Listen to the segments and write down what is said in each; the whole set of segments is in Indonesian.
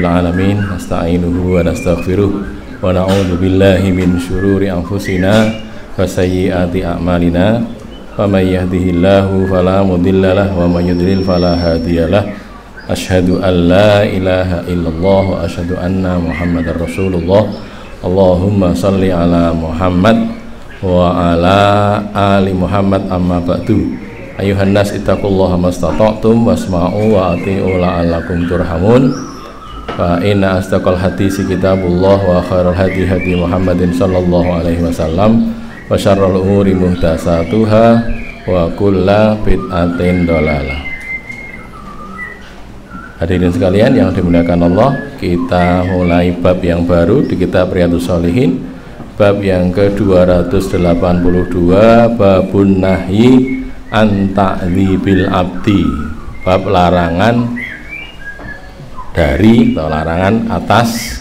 rabbil alamin, nasta'inuhu wa nastaghfiruh wa na'udzu billahi min syururi anfusina wa sayyiati a'malina. Faman yahdihillahu fala mudhillalah wa man yudlil fala hadiyalah. Asyhadu an la ilaha illallah wa asyhadu anna Muhammadar Rasulullah. Allahumma shalli ala Muhammad wa ala ali Muhammad, amma ba'du. Ayuhan nas ittaqullaha mastata'tum wasma'u wa ati'u la'allakum turhamun. Fa inna asdaqal hadisi kitabullah wa khairal hadi hadi Muhammadin sallallahu alaihi wasallam wa syarrul umuri muhdatsatuha wa kullu bid'atin dhalalah. Hadirin sekalian yang dimuliakan Allah, kita mulai bab yang baru di kitab Riyadhus Shalihin, bab yang ke-282, babun nahyi an ta'dzibil abdi, bab larangan dari atau larangan atas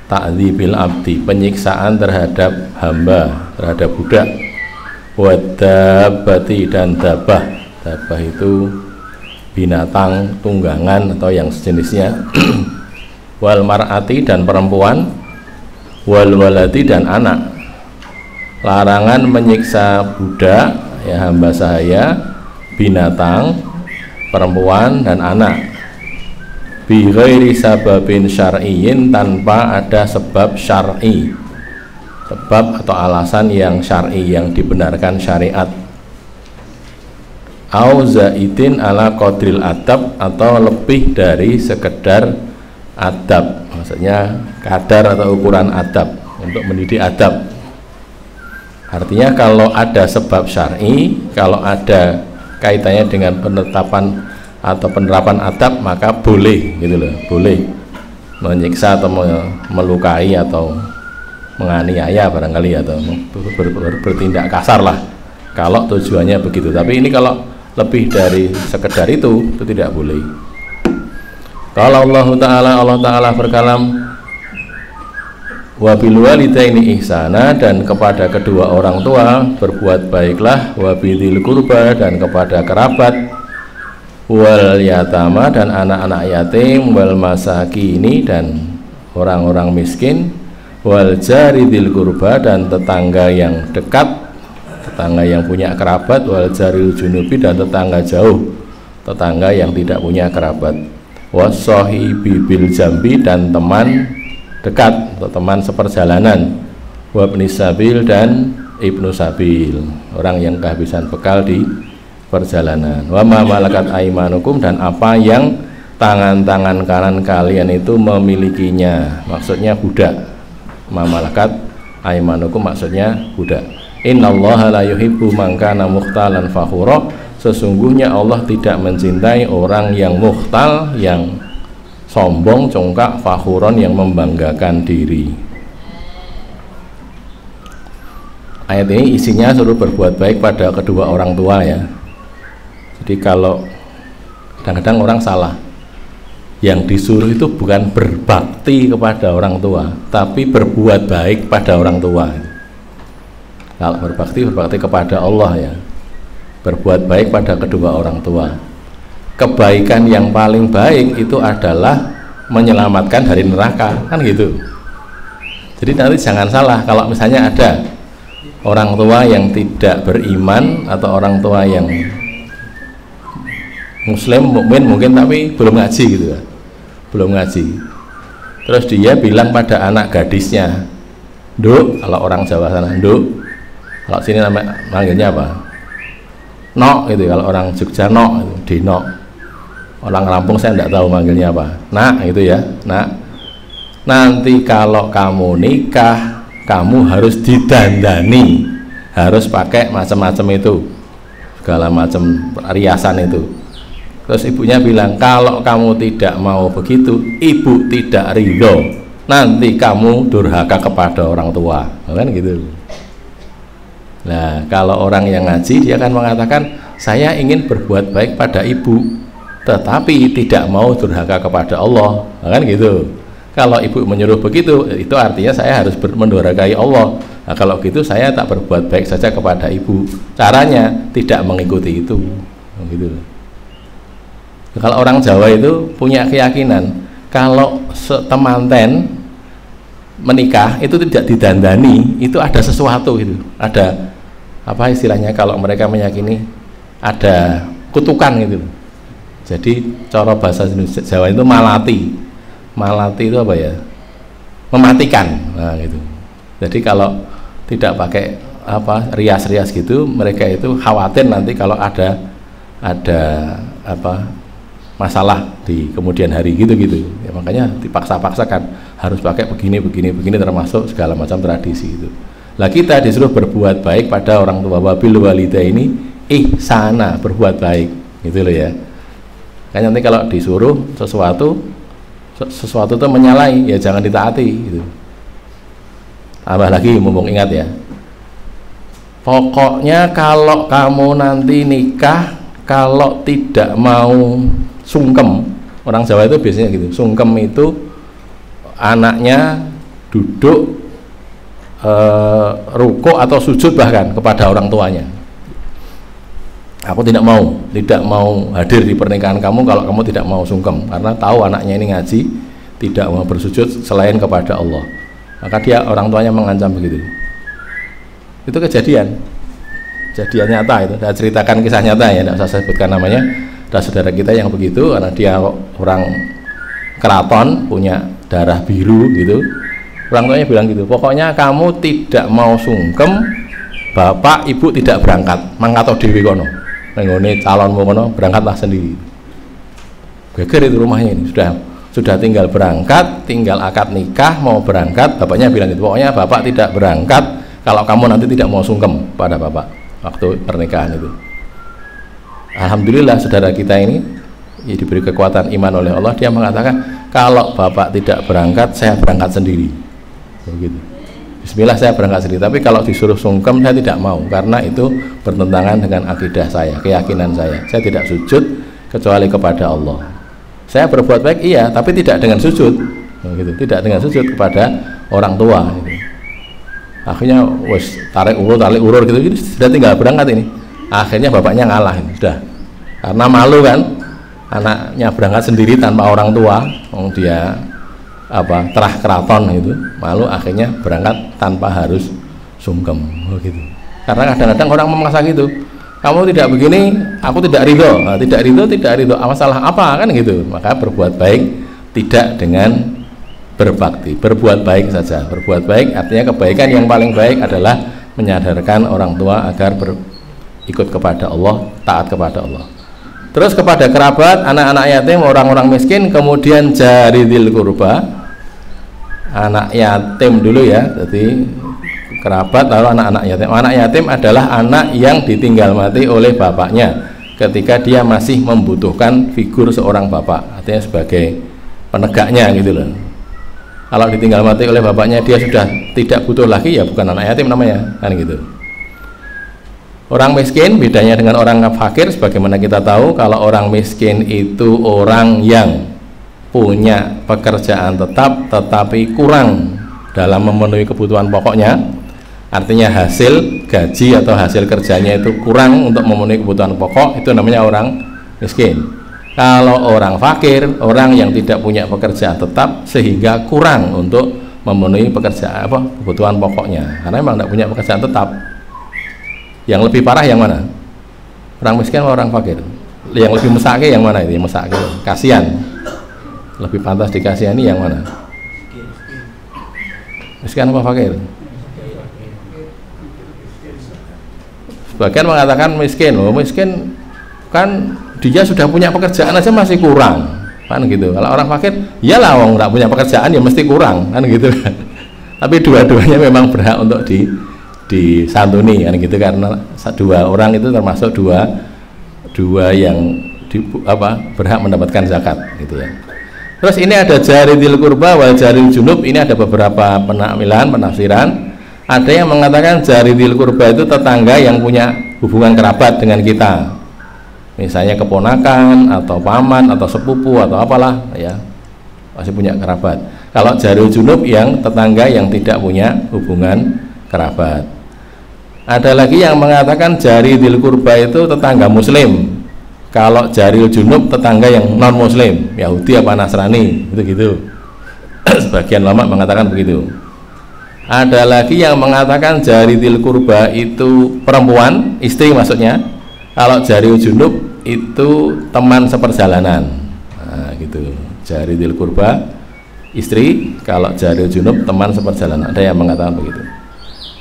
ta'dzibil abdi, penyiksaan terhadap hamba, terhadap budak, wadabati dan dabah. Dabah itu binatang tunggangan atau yang sejenisnya, wal mar'ati dan perempuan, wal waladi dan anak. Larangan menyiksa budak, ya hamba sahaya, binatang, perempuan dan anak, bi ghairi sababin syar'iyyin, tanpa ada sebab syar'i, sebab atau alasan yang syar'i, yang dibenarkan syariat. Au zaidin ala qadril adab, atau lebih dari sekedar adab, maksudnya kadar atau ukuran adab, untuk mendidik adab. Artinya kalau ada sebab syar'i, kalau ada kaitannya dengan penetapan atau penerapan adab, maka boleh gitu loh, boleh menyiksa atau melukai atau menganiaya barangkali, atau bertindak kasar lah kalau tujuannya begitu. Tapi ini kalau lebih dari sekedar itu tidak boleh. Kalau Allah Ta'ala berkalam, wa bil walidaini ihsana, dan kepada kedua orang tua berbuat baiklah, wa bidzil qurba, dan kepada kerabat, wal yatama, dan anak-anak yatim, wal masakini, dan orang-orang miskin, wal jari dzil qurba, dan tetangga yang dekat, tetangga yang punya kerabat, wal jaril junubi, dan tetangga jauh, tetangga yang tidak punya kerabat, wasohibi bil jambi, dan teman dekat atau teman seperjalanan, wabni sabil, dan ibnu sabil, orang yang kehabisan bekal di perjalanan, wa ma malakat aimanukum, dan apa yang tangan-tangan kanan kalian itu memilikinya, maksudnya budak. Ma malakat aimanukum maksudnya budak. Innallaha la yuhibbu man kana mukhtalan fakhura, sesungguhnya Allah tidak mencintai orang yang mukhtal, yang sombong, congkak, fakhuron, yang membanggakan diri. Ayat ini isinya suruh berbuat baik pada kedua orang tua, ya. Jadi kalau kadang-kadang orang salah, yang disuruh itu bukan berbakti kepada orang tua, tapi berbuat baik pada orang tua. Kalau berbakti kepada Allah, ya, berbuat baik pada kedua orang tua. Kebaikan yang paling baik itu adalah menyelamatkan dari neraka, kan gitu. Jadi nanti jangan salah, kalau misalnya ada orang tua yang tidak beriman, atau orang tua yang muslim, mukmin mungkin, tapi belum ngaji gitu ya, belum ngaji, terus dia bilang pada anak gadisnya, "Nduk," kalau orang Jawa sana, "Nduk." Kalau sini manggilnya apa? Nok gitu. Kalau orang Jogja nok, Dinok. Orang Lampung saya tidak tahu manggilnya apa. Nak gitu ya, nak. Nanti kalau kamu nikah, kamu harus didandani, harus pakai macam-macam itu, segala macam riasan itu. Terus ibunya bilang, kalau kamu tidak mau begitu, ibu tidak ridho, nanti kamu durhaka kepada orang tua, kan gitu. Nah, kalau orang yang ngaji, dia akan mengatakan, saya ingin berbuat baik pada ibu, tetapi tidak mau durhaka kepada Allah, kan gitu. Kalau ibu menyuruh begitu, itu artinya saya harus mendurhakai Allah. Nah, kalau gitu saya tak berbuat baik saja kepada ibu. Caranya tidak mengikuti itu, gitu. Kalau orang Jawa itu punya keyakinan, kalau temanten menikah itu tidak didandani, itu ada sesuatu gitu, ada apa istilahnya kalau mereka meyakini ada kutukan gitu. Jadi cara bahasa Jawa itu malati. Malati itu apa ya? Mematikan. Nah, gitu. Jadi kalau tidak pakai apa rias-rias gitu, mereka itu khawatir nanti kalau ada apa masalah di kemudian hari gitu-gitu. Ya, makanya dipaksa-paksakan harus pakai begini termasuk segala macam tradisi itu. Lah kita disuruh berbuat baik pada orang tua, wabil walidaini ihsana, berbuat baik gitu loh ya. Kan nanti kalau disuruh sesuatu itu menyalahi ya jangan ditaati gitu. Tambah lagi mumpung ingat ya, pokoknya kalau kamu nanti nikah kalau tidak mau sungkem, orang Jawa itu biasanya gitu, sungkem itu anaknya duduk ruko atau sujud bahkan kepada orang tuanya. Aku tidak mau hadir di pernikahan kamu kalau kamu tidak mau sungkem, karena tahu anaknya ini ngaji, tidak mau bersujud selain kepada Allah. Maka orang tuanya mengancam begitu. Itu kejadian nyata itu. Saya ceritakan kisah nyata ya, tidak usah sebutkan namanya. Ada saudara kita yang begitu, karena dia orang keraton, punya darah biru gitu. Orang tuanya bilang gitu, pokoknya kamu tidak mau sungkem, bapak ibu tidak berangkat, mangkato dewi kono. Menggone calonmu kono, berangkatlah sendiri. Geger itu rumahnya ini, sudah tinggal berangkat, tinggal akad nikah, mau berangkat, bapaknya bilang gitu, pokoknya bapak tidak berangkat kalau kamu nanti tidak mau sungkem pada bapak waktu pernikahan itu. Alhamdulillah saudara kita ini ya, diberi kekuatan iman oleh Allah, dia mengatakan kalau bapak tidak berangkat, saya berangkat sendiri. Begitu. Bismillah saya berangkat sendiri, tapi kalau disuruh sungkem saya tidak mau, karena itu bertentangan dengan akidah saya, keyakinan saya tidak sujud kecuali kepada Allah. Saya berbuat baik iya, tapi tidak dengan sujud gitu. Tidak dengan sujud kepada orang tua gitu. Akhirnya wes tarik ulur gitu, jadi sudah tinggal berangkat ini. Akhirnya bapaknya ngalah sudah, karena malu kan anaknya berangkat sendiri tanpa orang tua, dia terah keraton gitu, malu, akhirnya berangkat tanpa harus sungkem gitu. Karena kadang-kadang orang memaksa gitu, kamu tidak begini, aku tidak ridho. Nah, tidak ridho, masalah apa kan gitu. Maka berbuat baik tidak dengan berbakti, berbuat baik saja. Berbuat baik artinya kebaikan yang paling baik adalah menyadarkan orang tua agar ikut kepada Allah, taat kepada Allah. Terus kepada kerabat, anak-anak yatim, orang-orang miskin, kemudian jaridil kurba, anak yatim dulu ya, jadi kerabat lalu anak-anak yatim. Anak yatim adalah anak yang ditinggal mati oleh bapaknya ketika dia masih membutuhkan figur seorang bapak, artinya sebagai penegaknya gitu loh. Kalau ditinggal mati oleh bapaknya dia sudah tidak butuh lagi, ya bukan anak yatim namanya, kan gitu. Orang miskin bedanya dengan orang fakir, sebagaimana kita tahu, kalau orang miskin itu orang yang punya pekerjaan tetap tetapi kurang dalam memenuhi kebutuhan pokoknya, artinya hasil gaji atau hasil kerjanya itu kurang untuk memenuhi kebutuhan pokok, itu namanya orang miskin. Kalau orang fakir, orang yang tidak punya pekerjaan tetap sehingga kurang untuk memenuhi kebutuhan pokoknya, karena memang tidak punya pekerjaan tetap. Yang lebih parah yang mana? Orang miskin atau orang fakir? Yang lebih mesake yang mana itu? Yang mesake, kasihan. Lebih pantas dikasihani yang mana? Miskin apa fakir? Sebagian mengatakan miskin. Miskin kan dia sudah punya pekerjaan aja masih kurang, kan gitu. Kalau orang fakir, iyalah wong nggak punya pekerjaan ya mesti kurang, kan gitu. Tapi dua-duanya memang berhak untuk disantuni, kan gitu, karena dua orang itu termasuk dua yang berhak mendapatkan zakat gitu ya. Terus ini ada jaridil kurba wal jaril junub, ini ada beberapa penafsiran. Ada yang mengatakan jaridil kurba itu tetangga yang punya hubungan kerabat dengan kita, misalnya keponakan atau paman atau sepupu atau apalah ya, masih punya kerabat. Kalau jaril junub yang tetangga yang tidak punya hubungan kerabat. Ada lagi yang mengatakan jaridil kurba itu tetangga muslim, Kalau jaril junub tetangga yang non muslim, Yahudi apa Nasrani, itu gitu. Sebagian ulama mengatakan begitu. Ada lagi yang mengatakan jaridil kurba itu perempuan, istri maksudnya. Kalau jaril junub itu teman seperjalanan. Nah, gitu. Jaridil kurba istri, kalau jaril junub teman seperjalanan. Ada yang mengatakan begitu.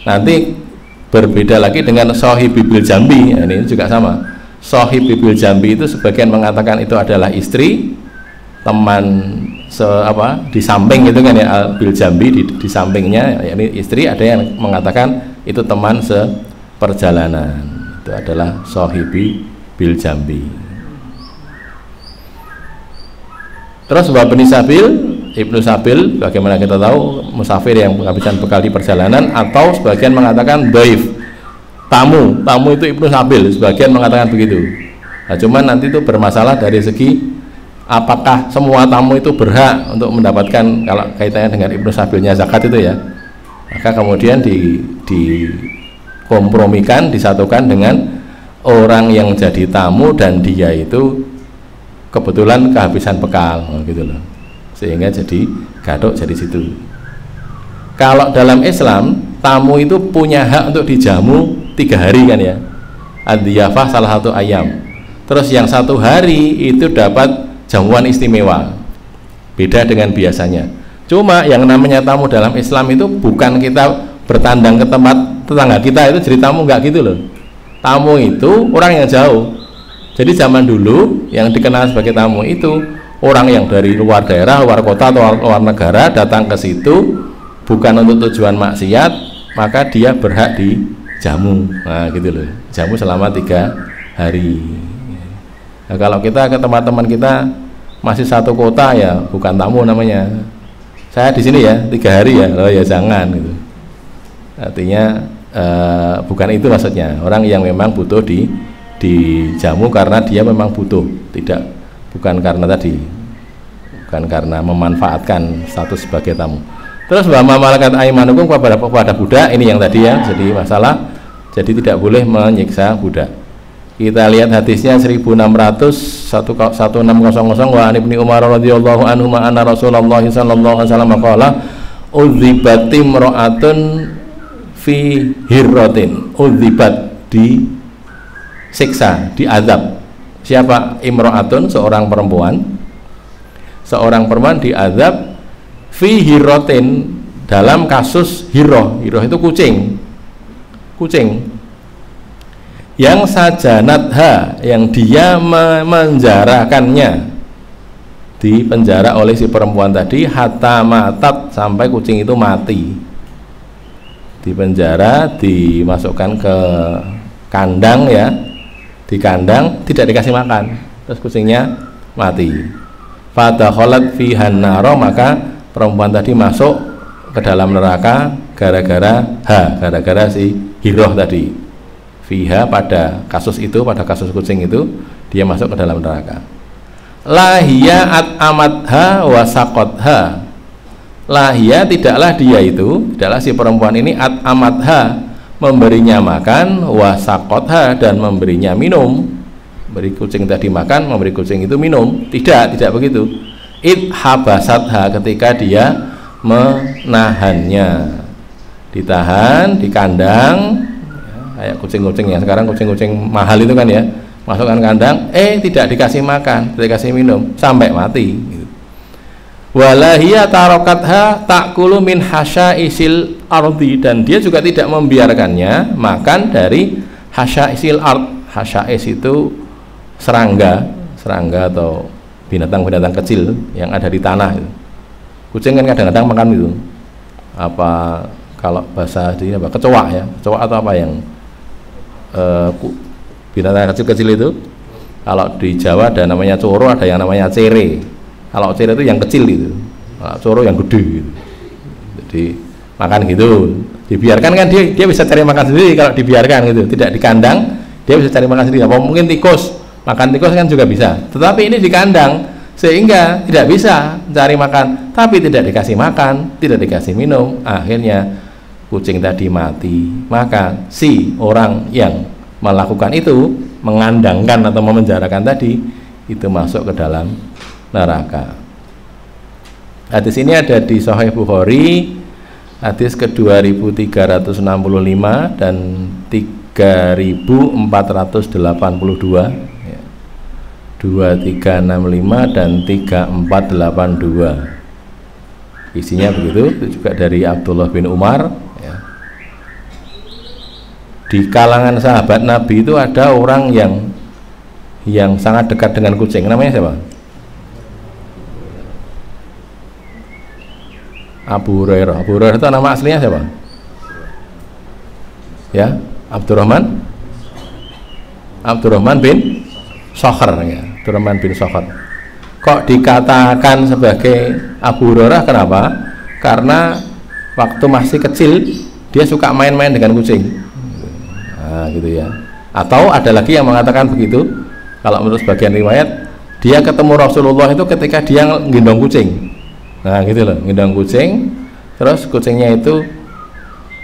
Nanti berbeda lagi dengan sohib bibil jambi. Nah, ini juga sama. Sohib bibil jambi itu sebagian mengatakan itu adalah istri, teman di samping gitu kan ya, bil jambi di sampingnya yakni istri. Ada yang mengatakan itu teman seperjalanan, itu adalah sohibi bil jambi. Terus Ibnu Sabil, Ibnu Sabil bagaimana kita tahu, musafir yang menghabiskan bekal di perjalanan, atau sebagian mengatakan dhaif, tamu itu Ibnu Sabil, sebagian mengatakan begitu. Nah, cuman nanti itu bermasalah dari segi apakah semua tamu itu berhak untuk mendapatkan, kalau kaitannya dengan Ibnu Sabilnya zakat itu ya, maka kemudian dikompromikan, disatukan dengan orang yang jadi tamu dan dia itu kebetulan kehabisan bekal, gitu loh, sehingga jadi gadok jadi situ. Kalau dalam Islam tamu itu punya hak untuk dijamu 3 hari kan ya, ad-diyafah salah satu ayam. Terus yang 1 hari itu dapat jamuan istimewa, beda dengan biasanya. Cuma yang namanya tamu dalam Islam itu bukan kita bertandang ke tempat tetangga kita itu jadi tamu, enggak gitu loh. Tamu itu orang yang jauh. Jadi zaman dulu yang dikenal sebagai tamu itu orang yang dari luar daerah, luar kota atau luar negara datang ke situ bukan untuk tujuan maksiat, maka dia berhak dijamu. Nah gitu loh, jamu selama 3 hari. Nah, kalau kita ke teman-teman kita masih satu kota ya bukan tamu namanya. Saya di sini ya 3 hari ya, oh ya jangan gitu. Artinya bukan itu maksudnya. Orang yang memang butuh dijamu karena dia memang butuh, bukan karena memanfaatkan status sebagai tamu. Terus wa malakat aimanukum kepada budak, ini yang tadi ya, jadi masalah, jadi tidak boleh menyiksa budak. Kita lihat hadisnya 1600 wa an Ibnu Umar radhiyallahu anhu anna Rasulullah sallallahu alaihi wasallam qala udzibatim ra'atun fi hirratin, udzibat disiksa, diazab. Siapa? Imra'atun, seorang perempuan diazab fi hirratin, dalam kasus hirroh itu kucing yang sajanatha, yang dia menjarakannya, dipenjara oleh si perempuan tadi, hatta matat, sampai kucing itu mati, dipenjara, dimasukkan ke kandang ya, di kandang, tidak dikasih makan, terus kucingnya mati. Fadakhalat fihan naro, maka perempuan tadi masuk ke dalam neraka gara-gara si hirroh tadi. Fiha, pada kasus itu, pada kasus kucing itu, dia masuk ke dalam neraka. Lahia amatha wasakotha, lahia, tidaklah dia itu, tidaklah si perempuan ini amatha, memberinya makan, wasakotha, dan memberinya minum. Beri kucing tadi makan, memberi kucing itu minum, tidak begitu. Habasatha, ketika dia menahannya, ditahan di kandang, kayak kucing-kucing ya, sekarang kucing-kucing mahal itu kan ya, masukkan kandang, tidak dikasih makan, tidak dikasih minum, sampai mati gitu. Walahia tarokatha ta'kulu min hasyaisil ardi, dan dia juga tidak membiarkannya makan dari hasyaisil ard. Hasyais itu serangga atau binatang-binatang kecil yang ada di tanah itu. Kucing kan kadang-kadang makan itu apa, kalau bahasa di apa, kecoa ya, kecoa atau apa yang binatang kecil-kecil itu. Kalau di Jawa ada namanya coro, ada yang namanya cere. Kalau cere itu yang kecil itu, kalau coro yang gede gitu. Jadi makan gitu, dibiarkan kan dia bisa cari makan sendiri. Kalau dibiarkan gitu, tidak di kandang, dia bisa cari makan sendiri. Apa mungkin tikus, makan tikus kan juga bisa, tetapi ini di kandang sehingga tidak bisa cari makan, tapi tidak dikasih makan, tidak dikasih minum, akhirnya kucing tadi mati. Maka si orang yang melakukan itu mengandangkan atau memenjarakan tadi, itu masuk ke dalam neraka. Hadis ini ada di Sahih Bukhari, hadis ke 2365 dan 3482, ya. 2365 dan 3482. Isinya begitu. Itu juga dari Abdullah bin Umar, ya. Di kalangan sahabat Nabi itu ada orang yang sangat dekat dengan kucing. Namanya siapa? Abu Hurairah. Abu Hurairah itu nama aslinya siapa? Ya, Abdurrahman bin Sakhr, ya. Abdurrahman bin Sakhr. Kok dikatakan sebagai Abu Hurairah, kenapa? Karena waktu masih kecil dia suka main-main dengan kucing. Nah, gitu ya. Atau ada lagi yang mengatakan begitu, kalau menurut sebagian riwayat, dia ketemu Rasulullah itu ketika dia ngendong kucing. Nah, gitu loh, ngendong kucing, terus kucingnya itu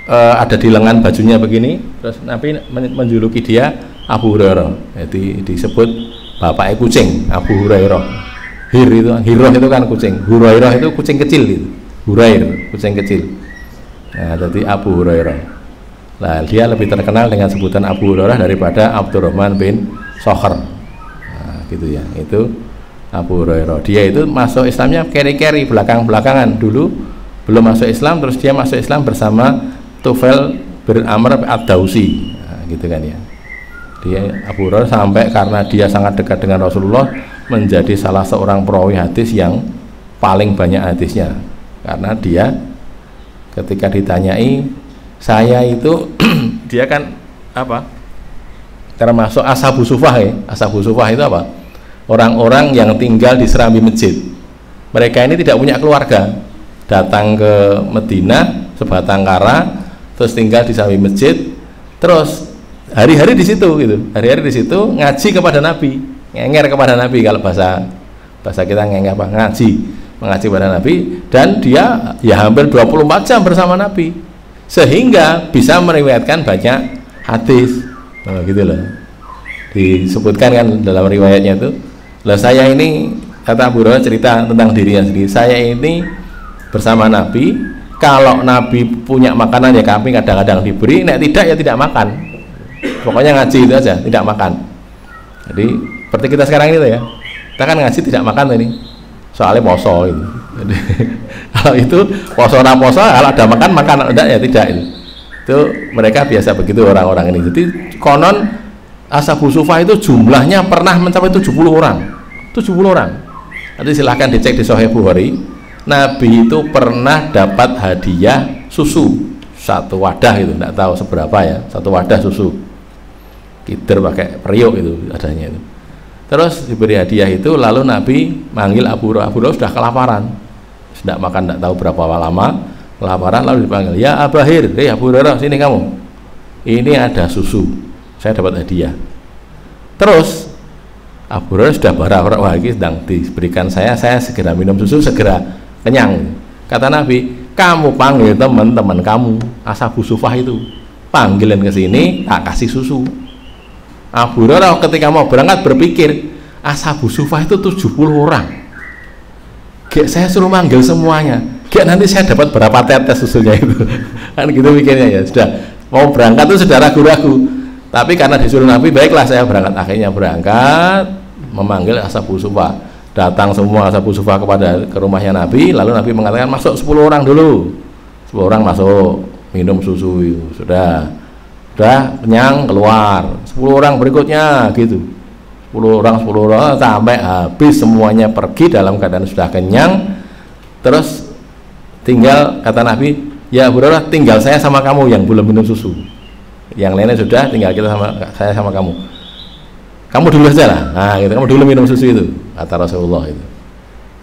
ada di lengan bajunya begini, terus Nabi menjuluki dia Abu Hurairah. Jadi disebut bapaknya kucing, Abu Hurairah. Hiroh itu kan kucing, Hurairah itu kucing kecil itu. Hurair, kucing kecil. Nah, jadi Abu Hurairah. Nah, dia lebih terkenal dengan sebutan Abu Hurairah daripada Abdurrahman bin Sakhr. Nah, gitu ya. Itu Abu Hurairah. Dia itu masuk Islamnya keri-keri, belakang-belakangan. Dulu belum masuk Islam, terus dia masuk Islam bersama Tufail bin Amr ad-Dausi. Nah, gitu kan ya. Dia Abu Hurairah sampai karena dia sangat dekat dengan Rasulullah menjadi salah seorang perawi hadis yang paling banyak hadisnya. Karena dia ketika ditanyai, saya itu dia kan apa? Termasuk ashabu sufah, ya. Ashabu sufah itu apa? Orang-orang yang tinggal di serambi masjid. Mereka ini tidak punya keluarga, datang ke Madinah sebatang kara, terus tinggal di serambi masjid, terus hari-hari di situ gitu. Hari-hari di situ ngaji kepada Nabi, ngenger kepada Nabi, kalau bahasa kita ngenger apa? Mengaji kepada Nabi, dan dia ya hampir 24 jam bersama Nabi, sehingga bisa meriwayatkan banyak hadis. Oh, gitu loh. Disebutkan kan dalam riwayatnya itu, lah saya ini, kata Abu Hurairah cerita tentang dirinya sendiri, saya ini bersama Nabi, kalau Nabi punya makanan ya kami kadang-kadang diberi, nek tidak ya tidak makan, pokoknya ngaji itu aja, tidak makan. Jadi seperti kita sekarang itu ya, kita kan ngaji tidak makan ini, soalnya poso itu. Jadi, kalau itu poso raposo, kalau ada makan enggak ya tidak itu mereka biasa begitu orang-orang ini. Jadi konon Ashabu Sufah itu jumlahnya pernah mencapai 70 orang. 70 orang. Nanti silahkan dicek di Sahih Bukhari. Nabi itu pernah dapat hadiah susu satu wadah, itu tidak tahu seberapa ya, satu wadah susu. Kider pakai periuk itu adanya itu. Terus diberi hadiah itu, lalu Nabi manggil Abu Hurairah. Abu Hurairah sudah kelaparan, sudah makan tidak tahu berapa lama, kelaparan, lalu dipanggil, ya Abahir, Abu Hurairah, sini kamu, ini ada susu, saya dapat hadiah. Terus Abu Hurairah sudah berharap, wah ini sedang diberikan saya segera minum susu, segera kenyang. Kata Nabi, kamu panggil teman-teman kamu, Ashabu Sufah itu, panggilin ke sini, tak kasih susu. Abu Hurairah ketika mau berangkat berpikir, Ashabu Sufah itu 70 orang, saya suruh manggil semuanya, nanti saya dapat berapa tetes susunya itu. Kan gitu mikirnya ya. Sudah mau berangkat itu sudah ragu-ragu, tapi karena disuruh Nabi, baiklah saya berangkat. Akhirnya berangkat, memanggil Ashabu Sufah. Datang semua Ashabu Sufah ke rumahnya Nabi, lalu Nabi mengatakan, masuk 10 orang dulu. 10 orang masuk, minum susu itu. Sudah kenyang, keluar. 10 orang berikutnya gitu. 10 orang sampai habis semuanya pergi dalam keadaan sudah kenyang. Terus tinggal, kata Nabi, ya Abu Hurairah, tinggal saya sama kamu yang belum minum susu, yang lainnya sudah, tinggal saya sama kamu dulu saja lah. Nah gitu, kamu dulu minum susu itu, kata Rasulullah itu.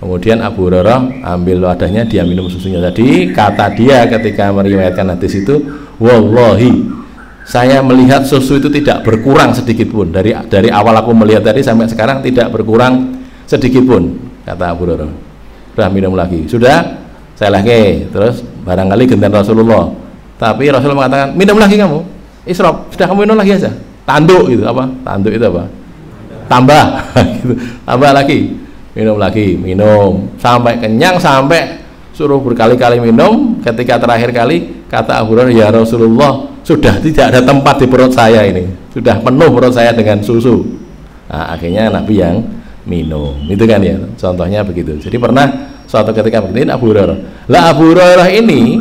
Kemudian Abu Hurairah ambil wadahnya, dia minum susunya tadi. Kata dia ketika meriwayatkan hadis itu, wallahi, saya melihat susu itu tidak berkurang sedikit pun, dari awal aku melihat tadi sampai sekarang tidak berkurang sedikit pun, kata Abu Hurairah. Sudah minum lagi, sudah, saya lagi, terus barangkali gantian Rasulullah, tapi Rasulullah mengatakan, minum lagi kamu, israf, sudah kamu minum lagi aja, tanduk itu apa? Tanduk itu apa? Tambah gitu. Tambah lagi, minum sampai kenyang, sampai suruh berkali-kali minum. Ketika terakhir kali kata Abu Hurairah, ya Rasulullah, sudah tidak ada tempat di perut saya ini, sudah penuh perut saya dengan susu. Nah, akhirnya Nabi yang minum, itu kan ya, contohnya begitu. Jadi pernah suatu ketika begini Abu Hurairah, lah Abu Hurairah ini,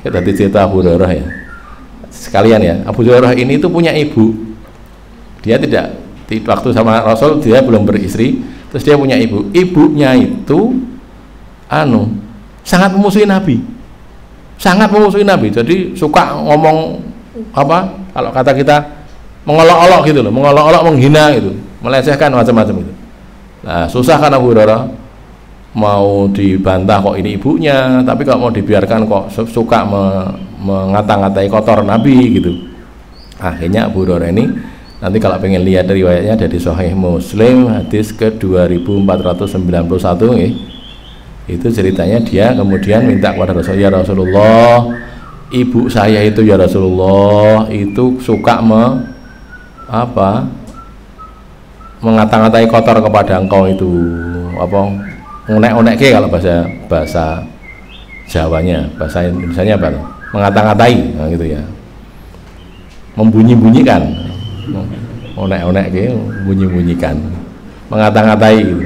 kita cerita Abu Hurairah ya sekalian ya, Abu Hurairah ini itu punya ibu, dia tidak, waktu sama Rasul dia belum beristri, terus dia punya ibu, ibunya itu sangat memusuhi Nabi, sangat memusuhi Nabi, jadi suka ngomong apa, kalau kata kita mengolok-olok gitu loh, mengolok-olok, menghina gitu, melecehkan macam-macam itu. Nah, susah kan Abu Hurairah, mau dibantah kok ini ibunya, tapi kalau mau dibiarkan kok suka mengata-ngatai kotor Nabi gitu. Akhirnya Abu Hurairah ini, nanti kalau pengen lihat riwayatnya dari Sahih Muslim hadis ke 2491 itu ceritanya dia kemudian minta kepada Rasul, ya Rasulullah, ibu saya itu ya Rasulullah itu suka mengata-ngatai kotor kepada engkau itu, apa, unek-unek kalau bahasa Jawanya, bahasa Indonesianya apa? Mengata-ngatai, nah, gitu ya, membunyi-bunyikan, unek-unek bunyi-bunyikan, mengata-ngatai gitu.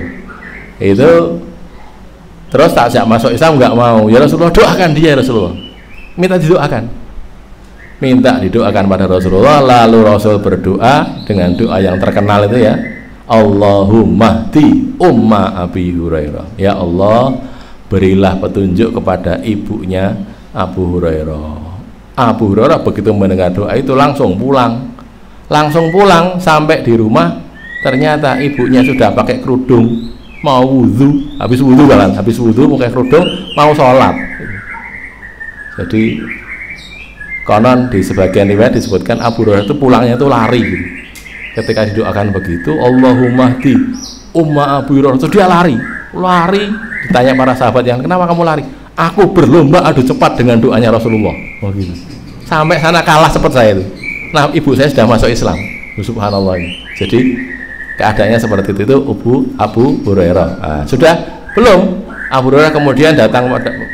Itu terus tak ajak masuk Islam, nggak mau. Ya Rasulullah, doakan dia, Rasulullah, minta didoakan pada Rasulullah. Lalu Rasul berdoa dengan doa yang terkenal itu ya, Allahumma hdi umma Abi Hurairah, ya Allah, berilah petunjuk kepada ibunya Abu Hurairah. Abu Hurairah begitu mendengar doa itu langsung pulang sampai di rumah, ternyata ibunya sudah pakai kerudung, mau wudhu, habis wudhu pakai kerudung, mau sholat. Jadi konon di sebagian riwayat disebutkan Abu Hurairah itu pulangnya itu lari gitu. Ketika didoakan begitu, Allahumma hdi umma Abu Hurairah, itu dia lari. Ditanya para sahabat yang, kenapa kamu lari? Aku berlomba adu cepat dengan doanya Rasulullah. Oh gitu. Sampai sana kalah seperti saya itu. Nah, ibu saya sudah masuk Islam. Subhanallah. Jadi keadaannya seperti itu Abu Hurairah. Nah, sudah belum? Abu Hurairah kemudian datang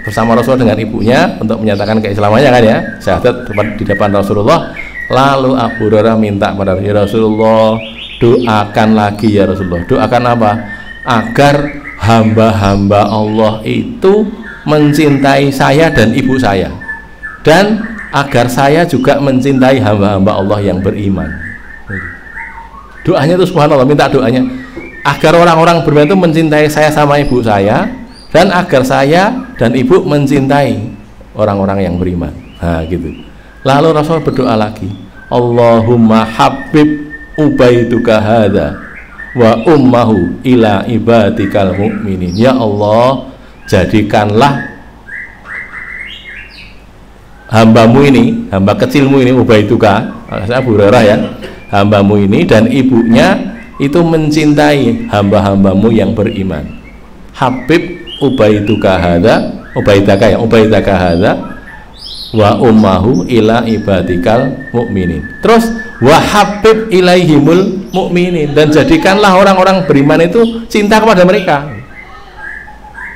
bersama Rasul dengan ibunya untuk menyatakan keislamannya kan ya, syahadat di depan Rasulullah. Lalu Abu Hurairah minta pada Rasulullah, doakan lagi ya Rasulullah. Doakan apa? Agar hamba-hamba Allah itu mencintai saya dan ibu saya, dan agar saya juga mencintai hamba-hamba Allah yang beriman. Doanya itu subhanallah, minta doanya agar orang-orang beriman itu mencintai saya sama ibu saya, dan agar saya dan ibu mencintai orang-orang yang beriman. Nah gitu. Lalu Rasul berdoa lagi, Allahumma habib ubaiduka hadza wa ummahu ila ibadikal mu'minin. Ya Allah, jadikanlah hambamu ini, hamba kecilmu ini, ubaiduka, Abu Hurairah ya, hambamu ini dan ibunya itu mencintai hamba-hambamu yang beriman. Habib ubaiduka hadza, ubaidaka hadza wa ummahu ila ibadikal mu'minin. Terus wa habib ilaihimul mu'minin, dan jadikanlah orang-orang beriman itu cinta kepada mereka.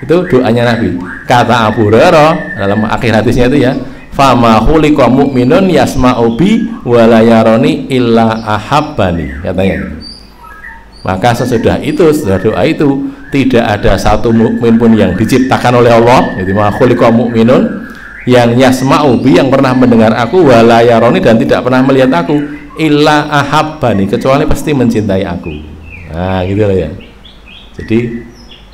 Itu doanya Nabi. Kata Abu Hurairah dalam akhir hadisnya itu ya, fama khuliqa mu'minun yasma'u bi wa la yarani illa ahabbani, katanya. Maka sesudah itu, setelah doa itu, tidak ada satu mukmin pun yang diciptakan oleh Allah, itu ma khuliqa mu'minun, yang yasma'u bi, yang pernah mendengar aku, wa la yarani, dan tidak pernah melihat aku, illa ahabbani, kecuali pasti mencintai aku. Nah gitu loh ya. Jadi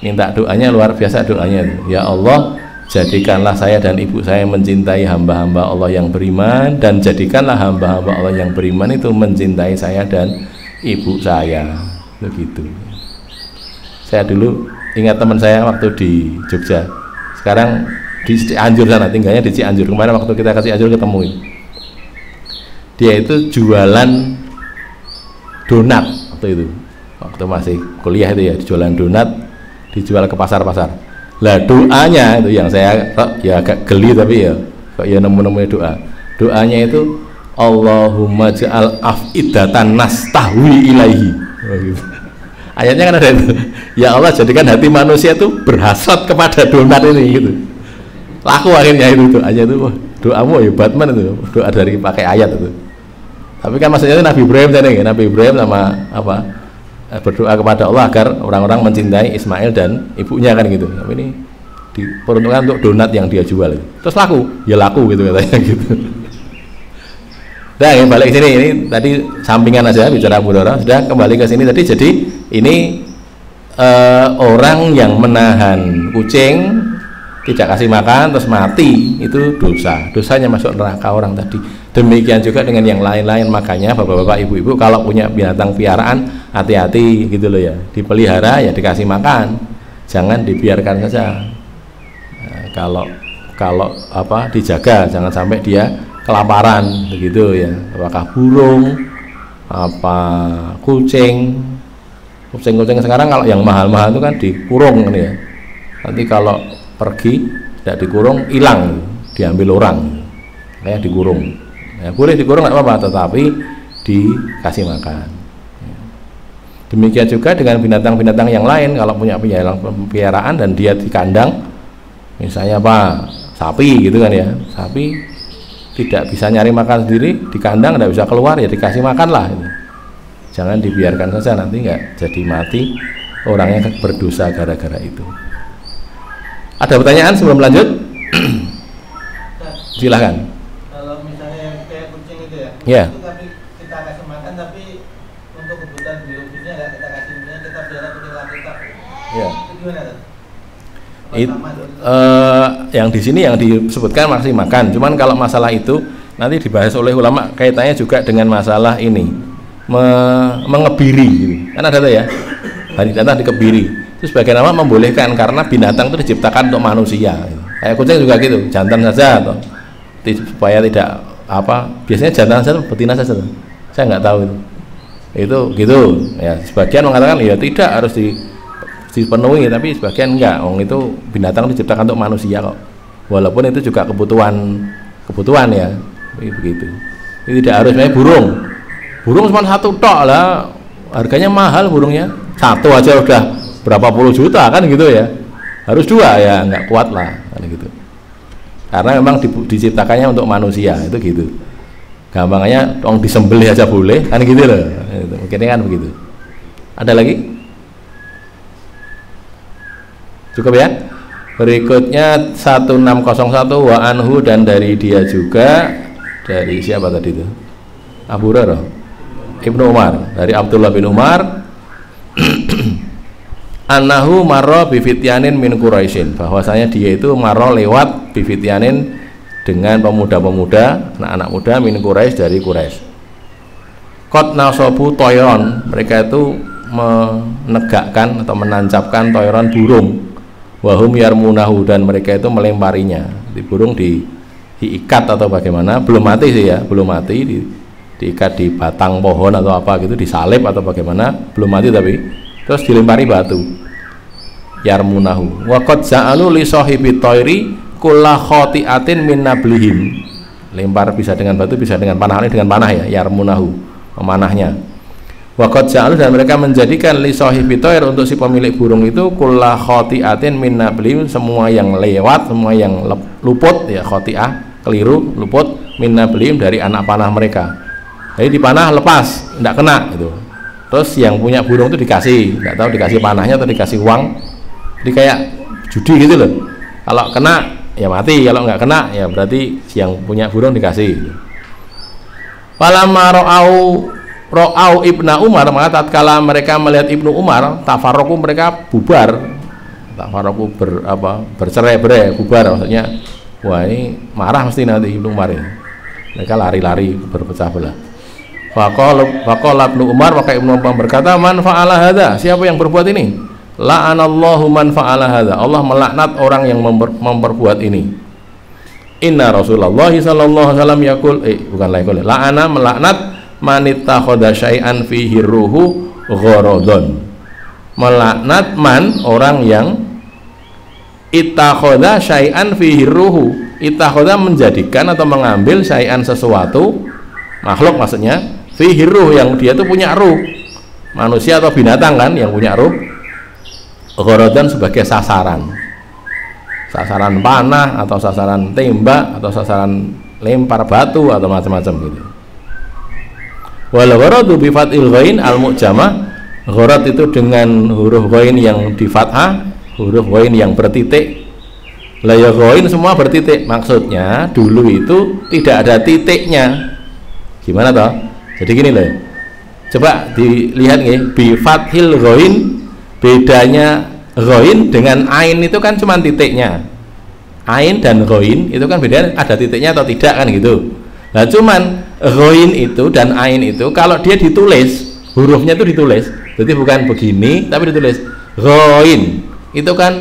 minta doanya luar biasa doanya itu. Ya Allah, jadikanlah saya dan ibu saya mencintai hamba-hamba Allah yang beriman, dan jadikanlah hamba-hamba Allah yang beriman itu mencintai saya dan ibu saya. Begitu. Saya dulu ingat teman saya waktu di Jogja, sekarang di Cianjur sana, tinggalnya di Cianjur. Kemarin waktu kita ke Cianjur ketemu, dia itu jualan donat waktu masih kuliah itu ya, jualan donat, dijual ke pasar-pasar. Lah doanya itu yang saya ya agak geli, tapi ya kok ya nemu-nemu doanya itu, Allahumma ja'al af'idatan nas tahwi ilaihi. Oh, gitu. Ayatnya kan ada itu. Ya Allah, jadikan hati manusia itu berhasrat kepada donat ini gitu. Laku akhirnya itu doanya itu. Doamu hebat man itu. Doa dari pakai ayat itu. Tapi kan maksudnya itu Nabi Ibrahim tadi, Nabi Ibrahim sama apa? Berdoa kepada Allah agar orang-orang mencintai Ismail dan ibunya kan gitu. Tapi ini diperuntukkan untuk donat yang dia jual. Terus laku? Ya laku gitu katanya gitu. Nah, yang balik ke sini, ini tadi sampingan aja bicara mudharah. Sudah kembali ke sini tadi. Jadi ini orang yang menahan kucing tidak kasih makan terus mati itu dosa. Dosanya masuk neraka orang tadi. Demikian juga dengan yang lain-lain. Makanya bapak-bapak, ibu-ibu kalau punya binatang piaraan hati-hati gitu loh ya. Dipelihara ya dikasih makan. Jangan dibiarkan saja. Kalau apa dijaga, jangan sampai dia kelaparan begitu ya. Apakah burung, apa kucing sekarang kalau yang mahal-mahal itu kan dikurung kan ya. Nanti kalau pergi tidak dikurung hilang, diambil orang kayak dikurung ya, boleh dikurung nggak apa-apa tetapi dikasih makan. Demikian juga dengan binatang-binatang yang lain. Kalau punya piaraan dan dia di kandang misalnya apa sapi gitu kan ya, sapi tidak bisa nyari makan sendiri di kandang, tidak bisa keluar ya dikasih makan lah gitu. Jangan dibiarkan saja, nanti nggak jadi mati orangnya berdosa gara-gara itu. Ada pertanyaan sebelum lanjut? Silahkan. Kalau misalnya kayak kucing itu ya, ya. itu tapi kita kasih makan tapi untuk kebutuhan biologisnya nggak kita kasih, misalnya kita pelihara kucing Alkitab Ya. Itu gimana tuh? Yang di sini yang disebutkan masih makan. Cuman kalau masalah itu nanti dibahas oleh ulama kaitannya juga dengan masalah ini mengebiri gitu. Kan ada tuh ya, hari datang dikebiri. Terus sebagian ulama membolehkan karena binatang itu diciptakan untuk manusia. Kayak kucing juga gitu, jantan saja atau supaya tidak apa, biasanya jantan saja betina saja tuh. Saya nggak tahu itu gitu ya. Sebagian mengatakan ya tidak harus dipenuhi, tapi sebagian enggak. Itu binatang diciptakan untuk manusia kok. Walaupun itu juga kebutuhan ya. Begitu. Ini tidak harus kayak burung. Burung cuma satu tok lah. Harganya mahal burungnya. Satu aja udah berapa puluh juta kan gitu ya. Harus dua ya, enggak kuat lah kan gitu. Karena memang diciptakannya untuk manusia, itu gitu. Gampangnya dong disembelih aja boleh kan gitu loh. Mungkin kan begitu. Ada lagi? Cukup ya. Berikutnya 1601 wa anhu, dan dari dia juga, dari siapa tadi itu? Abu Hurairah, Ibnu Umar, dari Abdullah bin Umar annahu marra bi fityanin min Quraisyin, bahwasanya dia itu marra lewat bi fityanin dengan pemuda-pemuda, anak-anak muda min Quraisy, dari Quraisy. Qad nasabu toyron, mereka itu menegakkan atau menancapkan toyron burung, wahum yarmunahu, dan mereka itu melemparinya. Di burung diikat atau bagaimana, belum mati sih ya, belum mati, diikat di batang pohon atau apa gitu, disalib atau bagaimana, belum mati tapi terus dilempari batu. Yarmunahu wa qad ja'alu li sahibi thairi kulla khati'atin min nablihim. Lempar bisa dengan batu, bisa dengan panah, ini dengan panah ya, yarmunahu, memanahnya. Wa qad ja'alu, dan mereka menjadikan li sahibi thair, untuk si pemilik burung itu, kulla khati'atin min nablihim, semua yang lewat, semua yang luput ya, khati'ah keliru, luput, min nablihim, dari anak panah mereka. Jadi dipanah lepas, tidak kena gitu. Terus yang punya burung itu dikasih, tidak tahu dikasih panahnya atau dikasih uang, jadi kayak judi gitu loh. Kalau kena ya mati, kalau nggak kena ya berarti yang punya burung dikasih. Falamma ra'au Ibnu Umar, maka tatkala mereka melihat Ibnu Umar, tafarraqu, mereka bubar. Tafarraqu bercerai-berai, bubar, maksudnya wah ini marah mesti nanti Ibnu Umar ini. Mereka lari-lari berpecah belah. Faqala Ibnu Umar, maka Ibnu Umar berkata, man fa'ala hadza, siapa yang berbuat ini? La'anallahu man fa'ala hadza, Allah melaknat orang yang memperbuat ini. Inna Rasulullah sallallahu alaihi wasallam yaqul, bukanlah yaqul, la'ana, melaknat man ittakhadha syai'an fihi ruhu gharadun. Melaknat man, orang yang ittakhadha syai'an fihi ruhu, ittakhadha menjadikan atau mengambil syai'an sesuatu makhluk maksudnya, fihi ruh, yang dia tuh punya ruh, manusia atau binatang kan yang punya ruh, gharadan sebagai sasaran panah atau sasaran tembak atau sasaran lempar batu atau macam-macam gitu. Wal gharadu bi fathil ghain al mu'jamah, gharad itu dengan huruf ghain yang di fathah, huruf ghain yang bertitik. Lah ya ghain semua bertitik, maksudnya dulu itu tidak ada titiknya. Gimana toh? Jadi gini loh, coba dilihat nih, bi fathil ghain, bedanya ghain dengan ain itu kan cuma titiknya. Ain dan ghain itu kan beda, ada titiknya atau tidak kan gitu. Nah cuman ghain itu dan ain itu kalau dia ditulis, hurufnya itu ditulis, jadi bukan begini tapi ditulis ghain, itu kan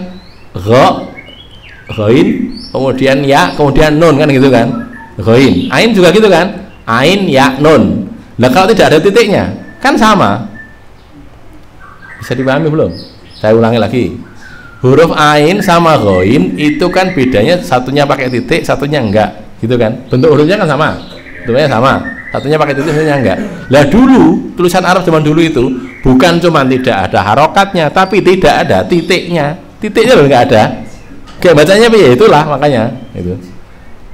ghain kemudian ya kemudian nun kan gitu kan. Ghain, ain juga gitu kan, ain ya nun. Nah kalau tidak ada titiknya kan sama. Bisa dipahami belum? Saya ulangi lagi, huruf ain sama ghain itu kan bedanya satunya pakai titik, satunya enggak, gitu kan? Bentuk hurufnya kan sama, bentuknya sama, satunya pakai titik, satunya enggak. Lah dulu tulisan Arab zaman dulu itu bukan cuma tidak ada harokatnya, tapi tidak ada titiknya. Titiknya loh enggak ada. Kayak bacanya apa ya, itulah makanya itu.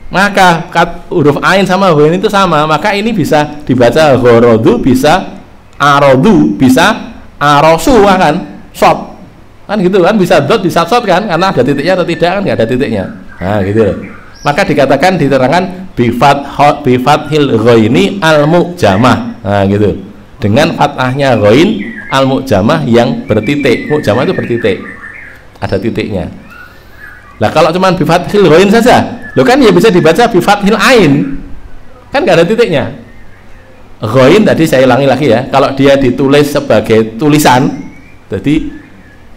Maka huruf ain sama ghain itu sama, maka ini bisa dibaca gharadu, bisa arodu, bisa arosu kan, shot kan gitu kan, bisa dot bisa shot kan, karena ada titiknya atau tidak kan, nggak ada titiknya. Nah gitu. Maka dikatakan diterangkan bi fathil ghaini al mu'jamah. Nah gitu. Dengan fathahnya ghain al mu'jamah yang bertitik. Mu'jamah itu bertitik, ada titiknya. Lah kalau cuma bi fathil ghain saja, lo kan ya bisa dibaca bi fathil ain, kan nggak ada titiknya. Ghain tadi saya ulangi lagi ya, kalau dia ditulis sebagai tulisan, jadi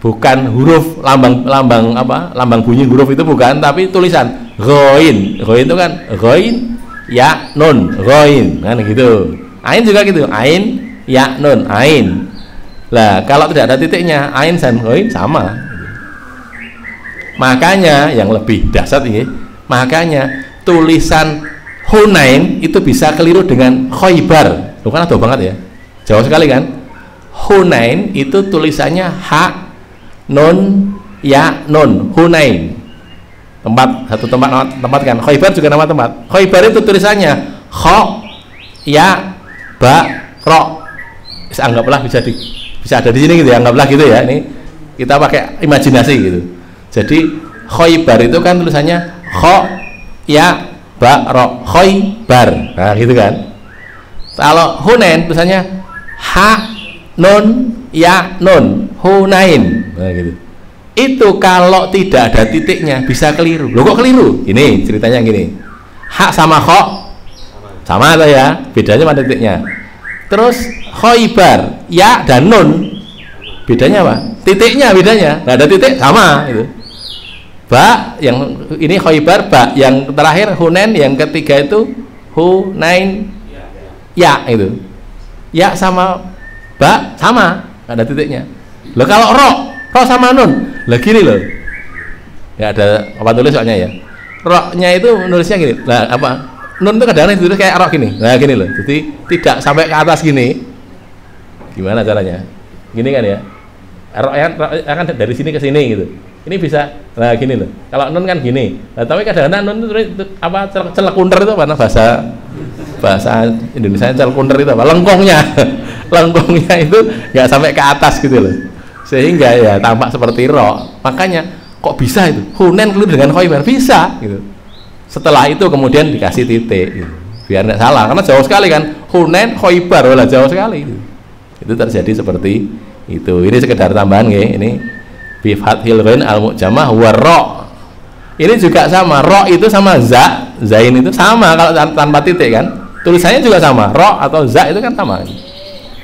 bukan huruf lambang bunyi huruf itu bukan, tapi tulisan ghain. Ghain itu kan ghain ya nun, ghain kan gitu. Ain juga gitu, ain ya nun, ain. Lah kalau tidak ada titiknya, ain dan ghain sama. Makanya yang lebih dahsyat ini, makanya tulisan Hunain itu bisa keliru dengan Khaybar. Lu kan aduh banget ya, jauh sekali kan. Hunain itu tulisannya ha nun ya nun, Hunain satu tempat kan. Khaybar juga nama tempat. Khaybar itu tulisannya kha ya ba ro, anggaplah bisa ada di sini gitu ya, anggaplah gitu ya, ini kita pakai imajinasi gitu. Jadi Khaybar itu kan tulisannya kha ya ba ro, Khaybar, nah gitu kan. Kalau Hunain tulisannya ha nun ya nun, Hunain, nah gitu. Itu kalau tidak ada titiknya bisa keliru. Loh kok keliru? Ini ceritanya gini, hak sama kho sama atau ya, bedanya pada titiknya. Terus Khaybar ya dan nun, bedanya apa? Titiknya bedanya, nggak ada titik sama gitu. Ba yang ini Khaybar, ba yang terakhir Hunain, yang ketiga itu Hunain ya itu. Ya sama ba sama, nggak ada titiknya. Loh kalau ro sama nun, lah gini loh, nggak ada apa tulis soalnya ya. Ro-nya itu nulisnya gini, lah apa? Nun itu kadang-kadang ditulis kayak ro gini, nah gini loh. Jadi tidak sampai ke atas gini. Gimana caranya? Gini kan ya. Ro kan dari sini ke sini gitu. Ini bisa, nah gini loh. Kalau nun kan gini. Nah, tapi kadang-kadang nun itu apa, celekunder itu apa bahasa Indonesia celekunder itu apa? Lengkongnya. Lengkongnya itu nggak sampai ke atas gitu loh. Sehingga ya tampak seperti ro. Makanya kok bisa itu? Hunain keliru dengan Khaybar, bisa gitu. Setelah itu kemudian dikasih titik gitu. Biar nggak salah, karena jauh sekali kan. Hunain Khaybar, wala jauh sekali gitu. Itu terjadi seperti itu. Ini sekedar tambahan ya, ini bi fathil ghain al mu'jamah wa ra. Ini juga sama, ro itu sama za, zain itu sama kalau tanpa titik kan. Tulisannya juga sama, ro atau za itu kan sama.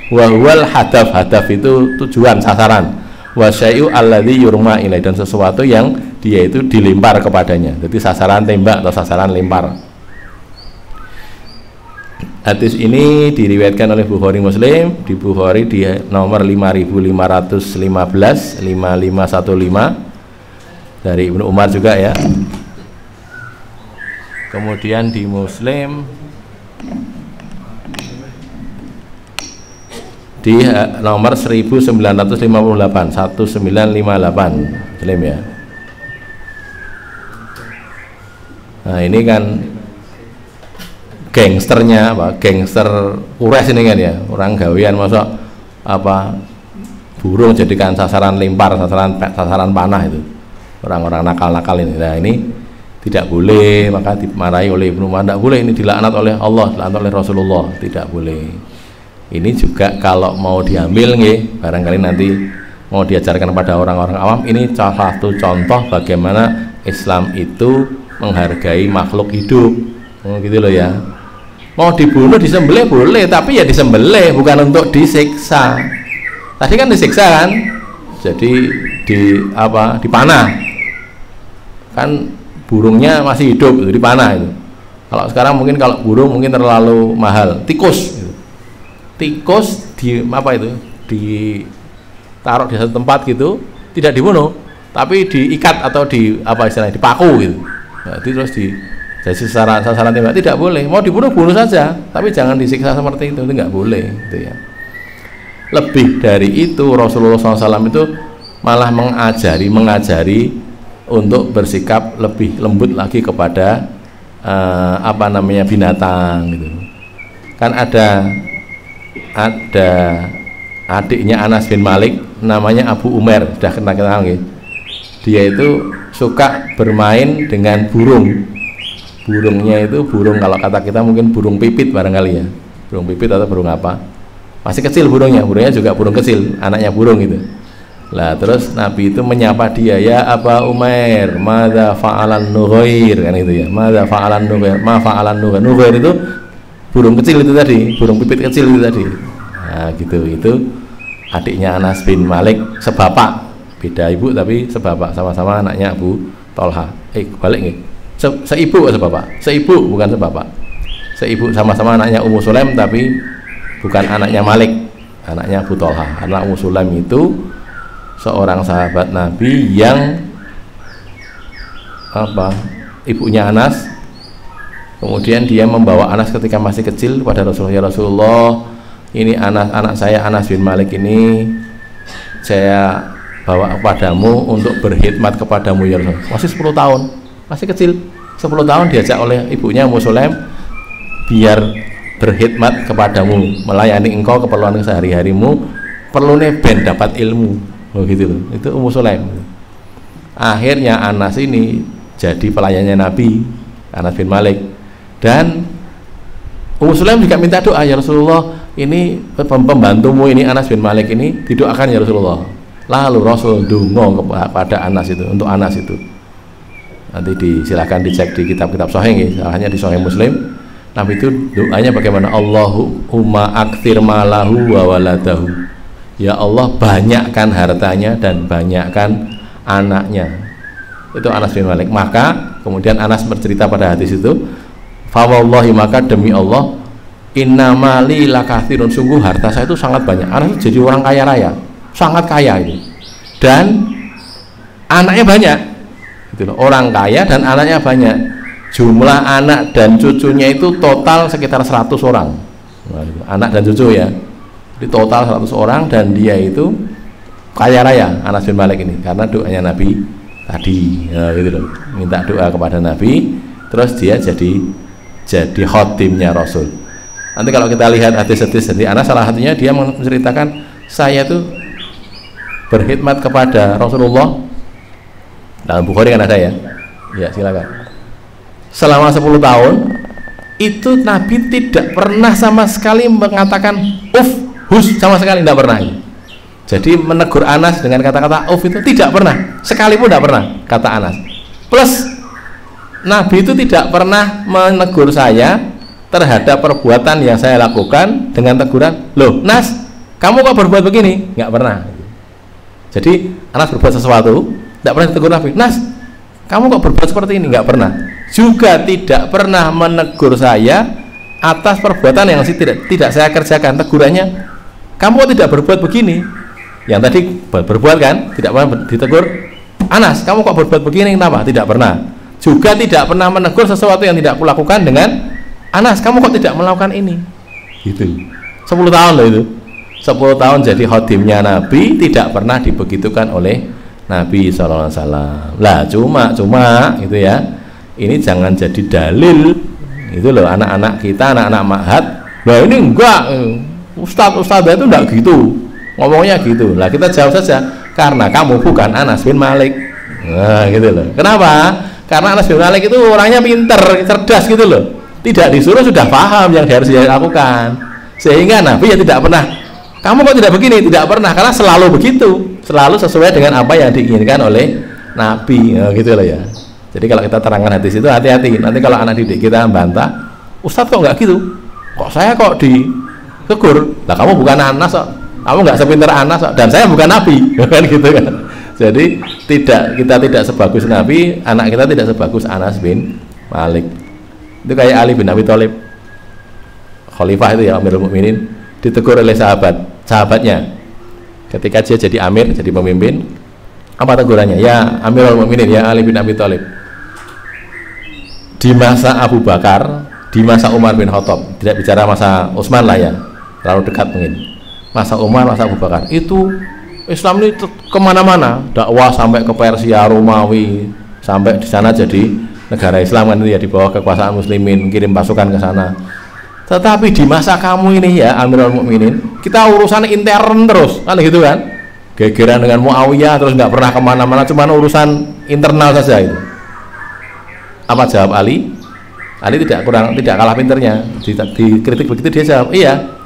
Wa huwal hadaf, hadaf itu tujuan, sasaran. Wa syai'u alladzi yurma ilai, dan sesuatu yang dia itu dilempar kepadanya. Jadi sasaran tembak atau sasaran lempar. Hadis ini diriwayatkan oleh Bukhari Muslim, di Bukhari di nomor 5515 5515 dari Ibnu Umar juga ya. Kemudian di Muslim di nomor 1958 Muslim ya. Nah ini kan gangsternya apa, gangster Quraisy ini kan ya, orang gawean masuk apa burung jadikan sasaran lempar, sasaran panah itu, orang-orang nakal-nakal ini. Nah ini tidak boleh, maka dimarahi oleh Ibnu Umar, tidak boleh, ini dilaknat oleh Allah, dilaknat oleh Rasulullah, tidak boleh. Ini juga kalau mau diambil nih, barangkali nanti mau diajarkan kepada orang-orang awam, ini salah satu contoh bagaimana Islam itu menghargai makhluk hidup, gitu loh ya. Mau dibunuh, disembelih boleh, tapi ya disembelih, bukan untuk disiksa. Tadi kan disiksa kan, jadi dipanah, kan burungnya masih hidup itu dipanah itu. Kalau sekarang mungkin kalau burung mungkin terlalu mahal, tikus gitu. Tikus ditaruh di satu tempat gitu, tidak dibunuh, tapi diikat atau dipaku gitu. Jadi terus jadi sasaran tembak, tidak boleh. Mau dibunuh saja, tapi jangan disiksa seperti itu nggak boleh gitu ya. Lebih dari itu, Rasulullah SAW itu malah mengajari untuk bersikap lebih lembut lagi kepada binatang gitu. Kan ada adiknya Anas bin Malik namanya Abu Umair, sudah kenal gitu. Dia itu suka bermain dengan burungnya itu burung, kalau kata kita mungkin burung pipit barangkali ya, burung pipit atau burung apa, masih kecil burungnya juga burung kecil, anaknya burung gitu. Lah terus Nabi itu menyapa dia, ya Aba Umair, madza fa'alan nughair, kan itu ya, madza fa'alan nughair, ma fa'alan nughair. Nughair itu burung kecil itu tadi, burung pipit kecil itu tadi. Nah gitu, itu adiknya Anas bin Malik, sebapak, beda ibu tapi sebapak, sama-sama anaknya Abu Tolha. Balik nih, seibu sebapak, seibu bukan sebapak, seibu, sama-sama anaknya Ummu Sulaim tapi bukan anaknya Malik, anaknya Abu Tolha. Anak Ummu Sulaim itu seorang sahabat Nabi yang ibunya Anas, kemudian dia membawa Anas ketika masih kecil kepada Rasulullah. Ya Rasulullah, ini anak saya Anas bin Malik ini saya bawa kepadamu untuk berkhidmat kepadamu ya Rasulullah. Masih 10 tahun, masih kecil, 10 tahun diajak oleh ibunya Ummu Sulaim biar berkhidmat kepadamu, melayani engkau keperluan sehari-harimu, perlunya ben dapat ilmu. Gitu loh, itu Ummu Sulaim. Akhirnya Anas ini jadi pelayannya Nabi, Anas bin Malik, dan Ummu Sulaim juga minta doa, ya Rasulullah, ini pembantumu ini Anas bin Malik ini didoakan ya Rasulullah. Lalu Rasul dungo kepada Anas itu, untuk Anas itu. Nanti silakan dicek di kitab-kitab Sahih, salahnya di Sahih Muslim. Nabi itu doanya bagaimana? Allahumma aktsir malahu wa waladahu. Ya Allah, banyakkan hartanya dan banyakkan anaknya. Itu Anas bin Malik. Maka kemudian Anas bercerita pada hadis itu, fa wallahi, maka demi Allah, inna mali lakatsirun, sungguh harta saya itu sangat banyak. Anas itu jadi orang kaya raya, sangat kaya ini. Dan anaknya banyak. Gitu loh. Orang kaya dan anaknya banyak. Jumlah anak dan cucunya itu total sekitar 100 orang. Anak dan cucu ya. Di total 100 orang, dan dia itu kaya raya, Anas bin Malik ini, karena doanya Nabi tadi ya, gitu loh, minta doa kepada Nabi, terus dia jadi khotimnya Rasul. Nanti kalau kita lihat hadis-hadis dari Anas, salah satunya dia menceritakan, saya tuh berkhidmat kepada Rasulullah, dalam Bukhari kan ada ya, ya silakan, selama 10 tahun itu Nabi tidak pernah sama sekali mengatakan hus, sama sekali tidak pernah. Jadi menegur Anas dengan kata-kata itu tidak pernah, sekalipun tidak pernah, kata Anas. Plus Nabi itu tidak pernah menegur saya terhadap perbuatan yang saya lakukan dengan teguran, loh Nas, kamu kok berbuat begini? Nggak pernah. Jadi Anas berbuat sesuatu, tidak pernah ditegur Nabi, Nas, kamu kok berbuat seperti ini? Nggak pernah. Juga tidak pernah menegur saya atas perbuatan yang tidak saya kerjakan. Tegurannya, kamu kok tidak berbuat begini? Yang tadi berbuat kan, tidak pernah ditegur. Anas, kamu kok berbuat begini? Kenapa? Tidak pernah. Juga tidak pernah menegur sesuatu yang tidak kulakukan dengan Anas, kamu kok tidak melakukan ini? Gitu. 10 tahun loh itu. 10 tahun jadi khodimnya Nabi, tidak pernah dibegitukan oleh Nabi SAW. Lah cuma gitu ya, ini jangan jadi dalil itu loh anak-anak kita, anak-anak ma'had. Nah ini enggak, Ustadz itu enggak gitu ngomongnya gitu. Lah kita jawab saja, karena kamu bukan Anas bin Malik. Nah gitu loh. Kenapa? Karena Anas bin Malik itu orangnya pinter, cerdas gitu loh. Tidak disuruh sudah paham yang harus dia lakukan. Sehingga Nabi ya tidak pernah, kamu kok tidak begini, tidak pernah, karena selalu begitu, selalu sesuai dengan apa yang diinginkan oleh Nabi. Nah, gitu loh ya. Jadi kalau kita terangkan hadis itu hati-hati. Nanti kalau anak didik kita bantah, Ustadz kok nggak gitu? Kok saya kok ditegur? Lah kamu bukan Anas kok. Kamu nggak sepinter Anas kok. Dan saya bukan Nabi, kan gitu kan. Jadi kita tidak sebagus Nabi, anak kita tidak sebagus Anas bin Malik. Itu kayak Ali bin Abi Thalib, khalifah itu ya, Amirul Mukminin, ditegur oleh sahabatnya ketika dia jadi amir, jadi pemimpin. Apa tegurannya? Ya Amirul Mukminin, ya Ali bin Abi Thalib, di masa Abu Bakar, di masa Umar bin Khattab, tidak bicara masa Utsman lah ya, terlalu dekat mungkin, masa Umar, masa Abu Bakar, itu Islam ini kemana-mana, dakwah sampai ke Persia, Romawi, sampai di sana jadi negara Islam kan itu ya, di bawah kekuasaan Muslimin, kirim pasukan ke sana. Tetapi di masa kamu ini ya Amirul Mukminin, kita urusan intern terus, kan gitu kan, gegeran dengan Muawiyah terus nggak pernah kemana-mana, cuma urusan internal saja itu. Apa jawab Ali? Ali tidak kalah pinternya, dikritik begitu dia jawab, iya.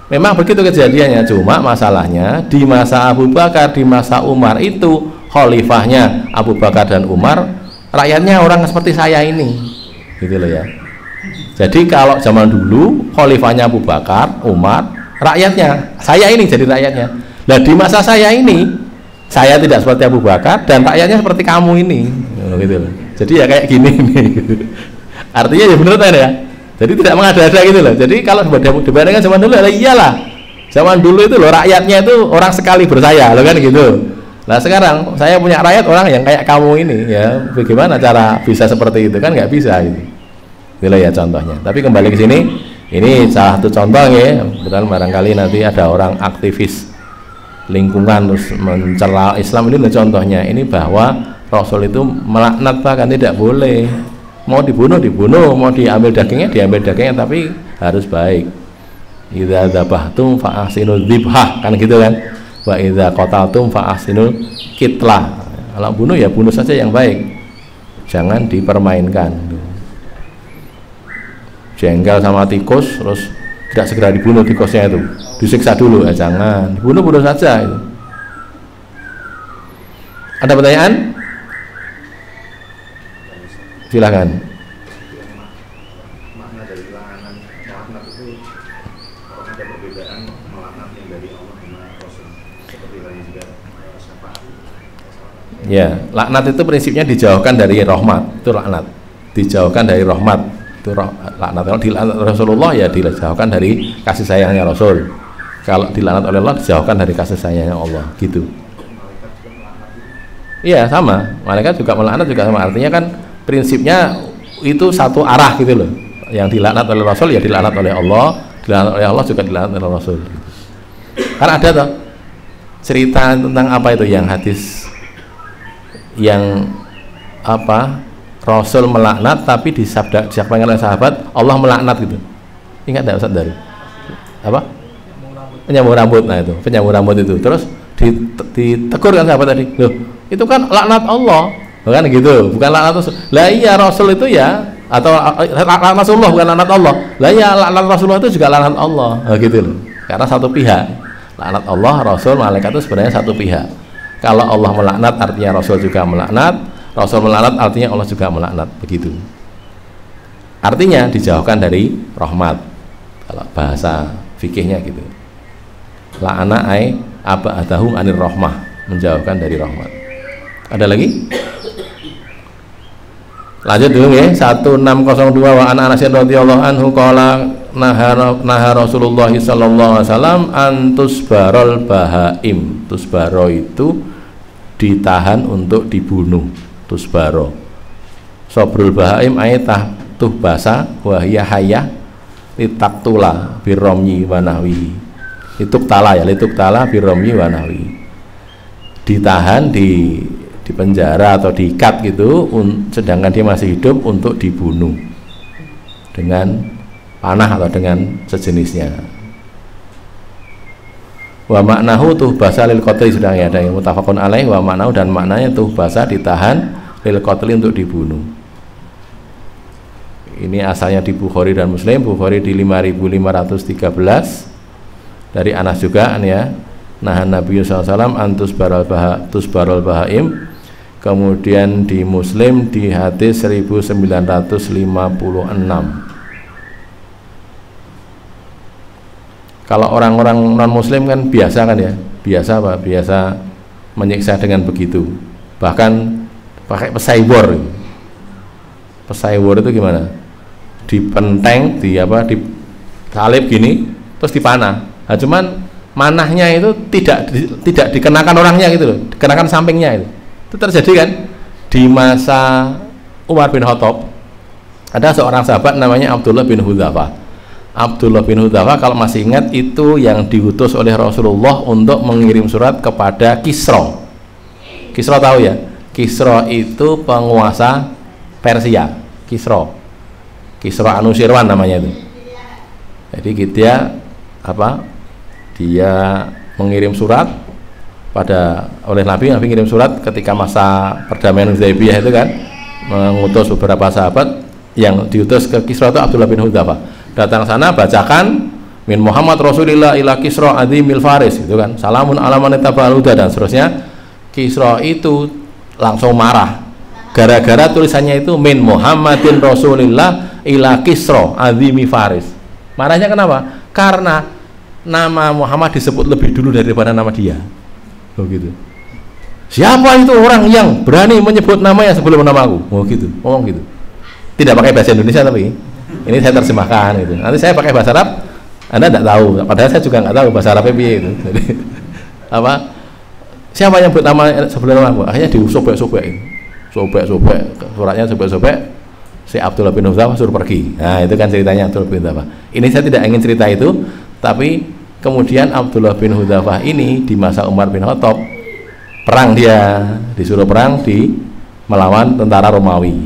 Memang begitu kejadiannya, cuma masalahnya di masa Abu Bakar, di masa Umar itu khalifahnya Abu Bakar dan Umar, rakyatnya orang seperti saya ini, gitu loh ya. Jadi kalau zaman dulu khalifahnya Abu Bakar, Umar, rakyatnya saya ini jadi rakyatnya. Nah di masa saya ini, saya tidak seperti Abu Bakar dan rakyatnya seperti kamu ini, gitu loh. Jadi ya kayak gini nih. Artinya ya bener kan ya. Jadi tidak mengada-ada gitu loh. Jadi kalau dibandingkan zaman dulu, ya iyalah. Zaman dulu itu loh rakyatnya itu orang sekali bersaya, loh kan gitu. Nah sekarang saya punya rakyat orang yang kayak kamu ini, ya bagaimana cara bisa seperti itu, kan nggak bisa gitu. Itulah ya contohnya. Tapi kembali ke sini, ini salah satu contoh ya. Kebetulan barangkali nanti ada orang aktivis lingkungan terus mencela Islam, ini contohnya. Ini bahwa Rasul itu melaknat, bahkan tidak boleh. Mau dibunuh, mau diambil dagingnya, tapi harus baik. Idza dzabahtum fa ahsinul dzibhah, kan gitu kan. Wa idza qataltum fa ahsinul qitlah. Kalau bunuh ya bunuh saja yang baik. Jangan dipermainkan. Jengkel sama tikus terus tidak segera dibunuh tikusnya itu. Disiksa dulu, jangan. Dibunuh saja itu. Ada pertanyaan? Silakan. Makna dari laknat itu ada perbedaan melaknat yang dari Allah dengan Rasul. Seperti tadi juga syafaat. Ya, laknat itu prinsipnya dijauhkan dari rahmat, itu laknat. Dijauhkan dari rahmat, itu laknat. Kalau dilaknat Rasulullah ya dijauhkan dari kasih sayangnya Rasul. Kalau dilaknat oleh Allah dijauhkan dari kasih sayangnya Allah, gitu. Iya, sama. Malaikat juga melaknat juga sama. Artinya kan prinsipnya itu satu arah gitu loh. Yang dilaknat oleh Rasul ya dilaknat oleh Allah, dilaknat oleh Allah juga dilaknat oleh Rasul. Kan ada toh cerita tentang apa itu yang hadis yang apa Rasul melaknat tapi disabdakan oleh sahabat Allah melaknat gitu. Ingat enggak Ustaz dari? Apa? Penyambung rambut. Nah itu, penyambung rambut itu. Terus ditegur kan sahabat tadi. Loh, itu kan laknat Allah. Bukan gitu, bukan laknat Rasul. Lah iya Rasul itu ya, atau laknat Rasulullah bukan laknat Allah. Lah iya laknat Rasulullah itu juga laknat Allah. Nah, gitu loh. Karena satu pihak. Laknat Allah, Rasul, malaikat itu sebenarnya satu pihak. Kalau Allah melaknat artinya Rasul juga melaknat, Rasul melaknat artinya Allah juga melaknat, begitu. Artinya dijauhkan dari rahmat. Kalau bahasa fikihnya gitu. La'ana ai aba'adahum anir rahmah, menjauhkan dari rahmat. Ada lagi? Lanjut dulu ya. 1602 wa an Anas radhiyallahu anhu qala naha Rasulullah sallallahu alaihi wasallam antus barol bahaim. Tusbaro itu ditahan untuk dibunuh. Tusbaro. Sobrul bahaim ayatah tuh basa wa hiya hayyah litaktula birromyi wa nahwi. lituktala ya, lituktala biromyi wa nahwi, ditahan di penjara atau diikat gitu, sedangkan dia masih hidup untuk dibunuh dengan panah atau dengan sejenisnya. Wa maknahu tuh basa lil qatli, sedang ya ada yang mutafaqun alaih, wa maknahu dan maknanya tuh basa ditahan lil qatli untuk dibunuh. Ini asalnya di Bukhari dan Muslim. Bukhari di 5513 dari Anas juga ya. Nahan Nabi SAW antus barol bahaim. Kemudian di Muslim di hadis 1956. Kalau orang-orang non Muslim kan biasa kan ya, biasa apa? Biasa menyiksa dengan begitu. Bahkan pakai pesai bor. Pesai bor itu gimana? Dipenteng, disalib gini, terus dipanah. Nah, cuman manahnya itu tidak dikenakan orangnya gitu loh, dikenakan sampingnya itu. Itu terjadi kan di masa Umar bin Khattab. Ada seorang sahabat namanya Abdullah bin Hudzafah. Abdullah bin Hudzafah kalau masih ingat itu yang diutus oleh Rasulullah untuk mengirim surat kepada Kisra. Kisra tahu ya? Kisra itu penguasa Persia. Kisra Anusirwan namanya itu. Jadi dia dia mengirim surat oleh Nabi mengirim surat ketika masa perdamaian Hudaybiyah itu kan, mengutus beberapa sahabat, yang diutus ke Kisra itu Abdullah bin Hudzafah. Datang sana, bacakan min Muhammad Rasulillah ila Kisra adzimil faris, itu kan, salamun ala man ittaba'al huda dan seterusnya. Kisra itu langsung marah gara-gara tulisannya itu min Muhammadin Rasulillah ila Kisra adzimi faris. Marahnya kenapa? Karena nama Muhammad disebut lebih dulu daripada nama dia. Oh gitu. Siapa itu orang yang berani menyebut namanya sebelum namaku? Oh gitu, ngomong gitu. Tidak pakai bahasa Indonesia tapi ini saya terjemahkan itu. Nanti saya pakai bahasa Arab, Anda tidak tahu. Padahal saya juga nggak tahu bahasa Arabnya itu. Jadi siapa yang sebut nama sebelum namaku? Akhirnya disobek-sobek, suratnya sobek-sobek. Si Abdullah bin Hudzafah suruh pergi. Nah itu kan ceritanya Abdullah bin Hudzafah. Ini saya tidak ingin cerita itu, tapi kemudian Abdullah bin Hudzafah ini di masa Umar bin Khattab perang, dia disuruh perang melawan tentara Romawi.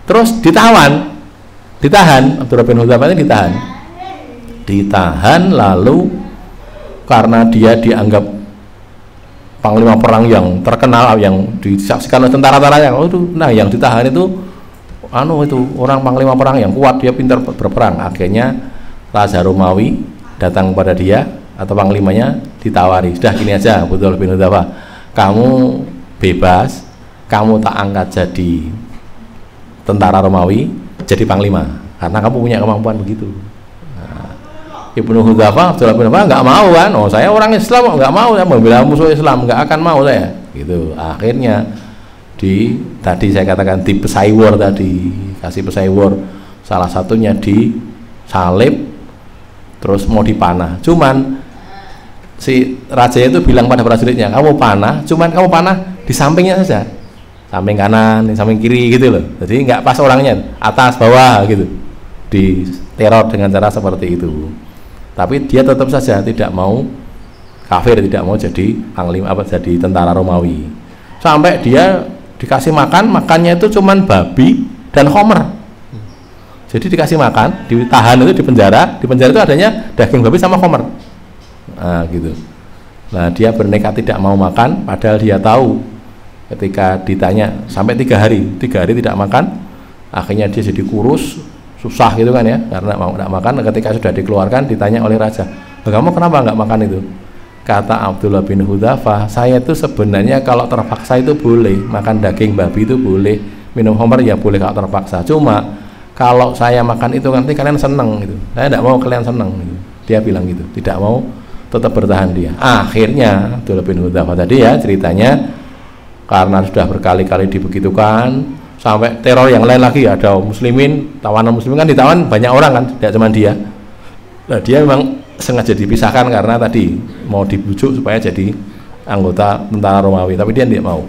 Terus ditahan Abdullah bin Hudzafah ini ditahan lalu karena dia dianggap panglima perang yang terkenal, yang disaksikan oleh tentara-tentara yang yang ditahan itu orang panglima perang yang kuat, dia pintar berperang. Akhirnya Raja Romawi datang kepada dia atau panglimanya, ditawari, sudah gini aja Abdullah bin Hudzafah, kamu bebas, kamu tak angkat jadi tentara Romawi, jadi panglima, karena kamu punya kemampuan begitu. Nah, Ibnu Hudzafah, Abdullah bin Hudzafah nggak mau kan, saya orang Islam nggak mau, saya membela musuh Islam, nggak akan mau saya gitu. Akhirnya tadi saya katakan di pesai war tadi, kasih pesai war, salah satunya disalib terus mau dipanah. Cuman si raja itu bilang pada prajuritnya, kamu panah, cuman kamu panah di sampingnya saja, samping kanan, samping kiri gitu loh. Jadi nggak pas orangnya, atas bawah gitu, diteror dengan cara seperti itu. Tapi dia tetap saja tidak mau kafir, tidak mau jadi panglima jadi tentara Romawi. Sampai dia dikasih makannya itu cuman babi dan khomer. Jadi dikasih makan, ditahan itu di penjara itu adanya daging babi sama khomer. Nah gitu. Nah dia bernekat tidak mau makan, padahal dia tahu ketika ditanya sampai 3 hari tidak makan, akhirnya dia jadi kurus, susah gitu kan ya, karena mau tidak makan. Ketika sudah dikeluarkan, ditanya oleh raja, kamu kenapa nggak makan itu? Kata Abdullah bin Hudzafah, saya itu sebenarnya kalau terpaksa itu boleh makan daging babi, itu boleh minum khamr ya boleh kalau terpaksa. Cuma kalau saya makan itu nanti kalian seneng gitu. Saya tidak mau kalian seneng gitu. Dia bilang gitu, tidak mau, tetap bertahan dia. Akhirnya Abdullah bin Hudzafah tadi ya ceritanya, karena sudah berkali-kali dibegitukan, sampai teror yang lain lagi, ada muslimin, tawanan muslimin kan ditawan banyak orang kan, tidak cuma dia. Nah dia memang sengaja dipisahkan karena tadi mau dibujuk supaya jadi anggota tentara Romawi, tapi dia tidak mau.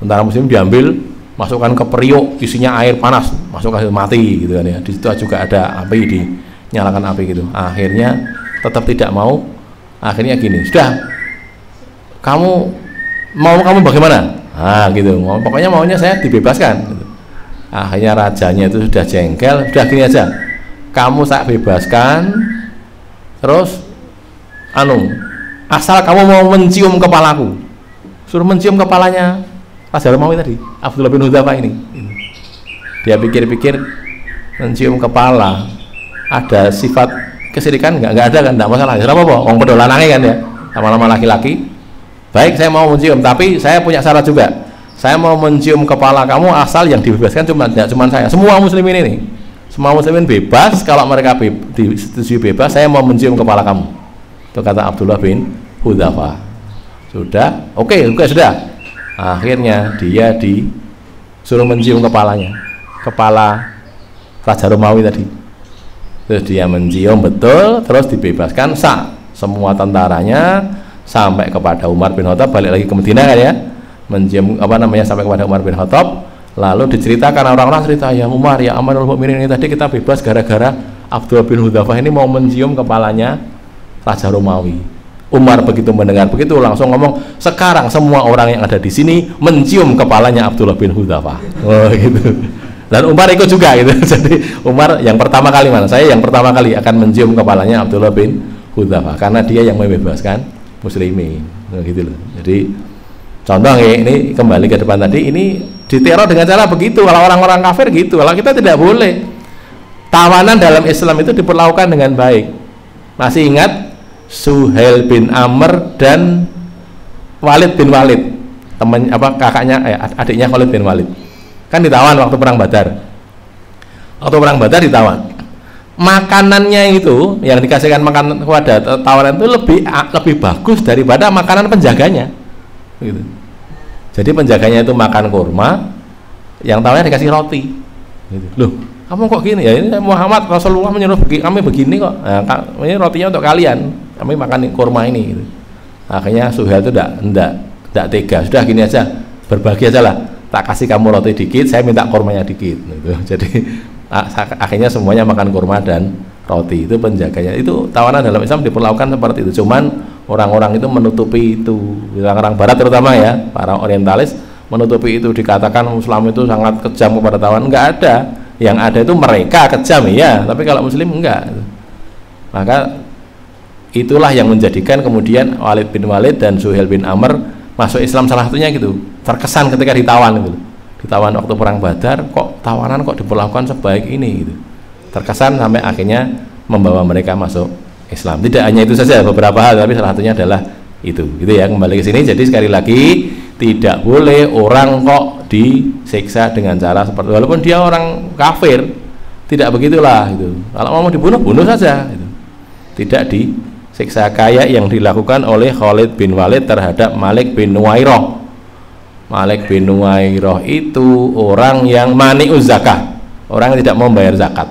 Tentara muslim diambil, masukkan ke periuk, isinya air panas, masukkan mati gitu kan ya. Di situ juga ada api, dinyalakan api gitu. Akhirnya tetap tidak mau. Akhirnya gini, sudah, kamu bagaimana? Nah gitu, pokoknya maunya saya dibebaskan gitu. Akhirnya rajanya itu sudah jengkel, sudah gini aja, kamu saya bebaskan, terus asal kamu mau mencium kepalaku. Suruh mencium kepalanya Raja Romawi tadi, Abdullah bin Hudzafah ini. Dia pikir-pikir, mencium kepala ada sifat kesirikan nggak ada kan, nggak masalah. Apa-apa, orang pedolanange kan ya, sama-sama laki-laki. Baik, saya mau mencium, tapi saya punya syarat juga. Saya mau mencium kepala kamu asal yang dibebaskan tidak cuma saya, semua muslimin ini. Semua muslimin bebas, kalau mereka disetujui bebas, saya mau mencium kepala kamu. Itu kata Abdullah bin Hudzafah. Sudah, oke, sudah. Akhirnya dia disuruh mencium kepalanya, kepala Raja Romawi tadi. Terus dia mencium betul, terus dibebaskan semua tentaranya sampai kepada Umar bin Khattab, balik lagi ke Madinah kan ya, mencium sampai kepada Umar bin Khattab. Lalu diceritakan, orang-orang cerita, ya Umar, ya Amirul Mukminin, ini tadi kita bebas gara-gara Abdullah bin Hudzafah ini mau mencium kepalanya Raja Romawi. Umar begitu mendengar begitu langsung ngomong, sekarang semua orang yang ada di sini mencium kepalanya Abdullah bin Hudzafah. Oh gitu. Dan Umar ikut juga gitu. Jadi Umar yang pertama kali saya yang pertama kali akan mencium kepalanya Abdullah bin Hudzafah karena dia yang membebaskan muslimin. Nah, gitu loh. Jadi contoh ini kembali ke depan tadi, ini diteror dengan cara begitu. Kalau orang-orang kafir gitu, kalau kita tidak boleh. Tawanan dalam Islam itu diperlakukan dengan baik. Masih ingat Suhail bin Amr dan Walid bin Walid, adiknya Khalid bin Walid, kan ditawan waktu perang Badar. Waktu perang Badar ditawan. Makanannya itu yang dikasihkan makan kepada tawanan itu lebih bagus daripada makanan penjaganya. Gitu. Jadi penjaganya itu makan kurma, yang tawannya dikasih roti. Gitu. Loh, kamu kok gini ya? Ini Muhammad Rasulullah menyuruh kami begini kok. Nah, ini rotinya untuk kalian. Kami makan kurma ini gitu. Akhirnya Suhail itu tidak tega, sudah gini aja, berbagi aja lah, tak kasih kamu roti dikit, saya minta kurmanya dikit gitu. Jadi akhirnya semuanya makan kurma dan roti. Itu penjaganya. Itu tawanan dalam Islam diperlakukan seperti itu. Cuman orang-orang itu menutupi itu, orang-orang barat terutama ya, para orientalis menutupi itu, dikatakan Islam itu sangat kejam kepada tawanan. Enggak ada, yang ada itu mereka kejam ya, tapi kalau muslim enggak. Maka itulah yang menjadikan kemudian Walid bin Walid dan Suhail bin Amr masuk Islam, salah satunya gitu, terkesan ketika ditawan gitu. Ditawan waktu perang Badar, kok tawanan kok diperlakukan sebaik ini gitu. Terkesan sampai akhirnya membawa mereka masuk Islam. Tidak hanya itu saja, beberapa hal, tapi salah satunya adalah itu. Gitu ya, kembali ke sini. Jadi sekali lagi, tidak boleh orang kok disiksa dengan cara seperti, walaupun dia orang kafir, tidak begitulah gitu. Kalau mau dibunuh, bunuh saja gitu. Tidak disiksa kayak yang dilakukan oleh Khalid bin Walid terhadap Malik bin Nuwairah. Malik bin Nuwairah itu orang yang mani'uz zakah, orang yang tidak mau membayar zakat.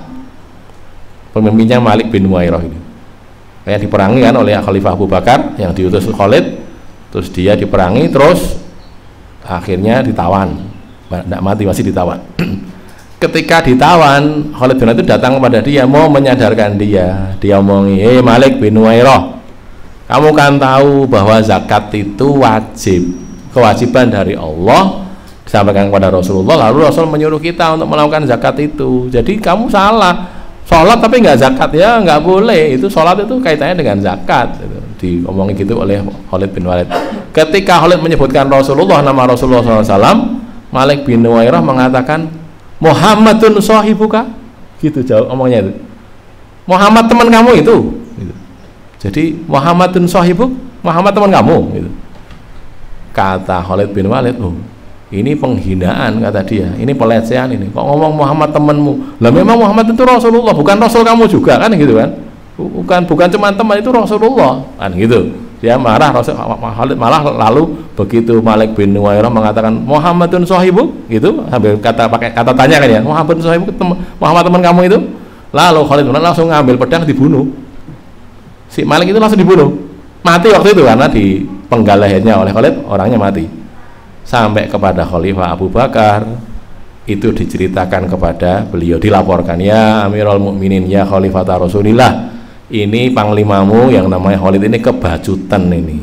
Pemimpinnya Malik bin Nuwairah ini kayak diperangi kan oleh Khalifah Abu Bakar yang diutus Khalid, terus dia diperangi, terus akhirnya ditawan, tidak mati, masih ditawan. Ketika ditawan, Khalid bin Walid itu datang kepada dia, mau menyadarkan dia omongi, Malik bin Nuwairah, kamu kan tahu bahwa zakat itu wajib, kewajiban dari Allah, disampaikan kepada Rasulullah, lalu Rasul menyuruh kita untuk melakukan zakat itu. Jadi kamu salah, sholat tapi nggak zakat, ya nggak boleh. Itu sholat itu kaitannya dengan zakat gitu. Diomongin gitu oleh Khalid bin Walid. Ketika Khalid menyebutkan Rasulullah, nama Rasulullah SAW, Malik bin Nuwairah mengatakan, Muhammadun sahibuka, gitu jawab omongnya itu. Muhammad teman kamu itu gitu. Jadi Muhammadun sahibuk, Muhammad teman kamu gitu. Kata Khalid bin Walid, ini penghinaan, kata dia, ini pelecehan ini, kok ngomong Muhammad temanmu, lah memang Muhammad itu Rasulullah, bukan Rasul kamu juga kan, gitu kan, bukan cuma teman, itu Rasulullah kan, gitu. Dia marah, Khalid malah lalu begitu Malik bin Nuwairah mengatakan Muhammadun sahibuk, gitu, sambil pakai kata tanya kan ya, Muhammadun sahibuk, Muhammad teman kamu itu, lalu Khalid bin Walid langsung ngambil pedang dibunuh, si Malik itu langsung dibunuh, mati waktu itu karena di penggal lehernya oleh Khalid, orangnya mati. Sampai kepada Khalifah Abu Bakar, itu diceritakan kepada beliau, dilaporkan, ya Amirul Mukminin, ya Khalifah Rasulillah, ini panglimamu yang namanya Khalid ini kebajutan ini,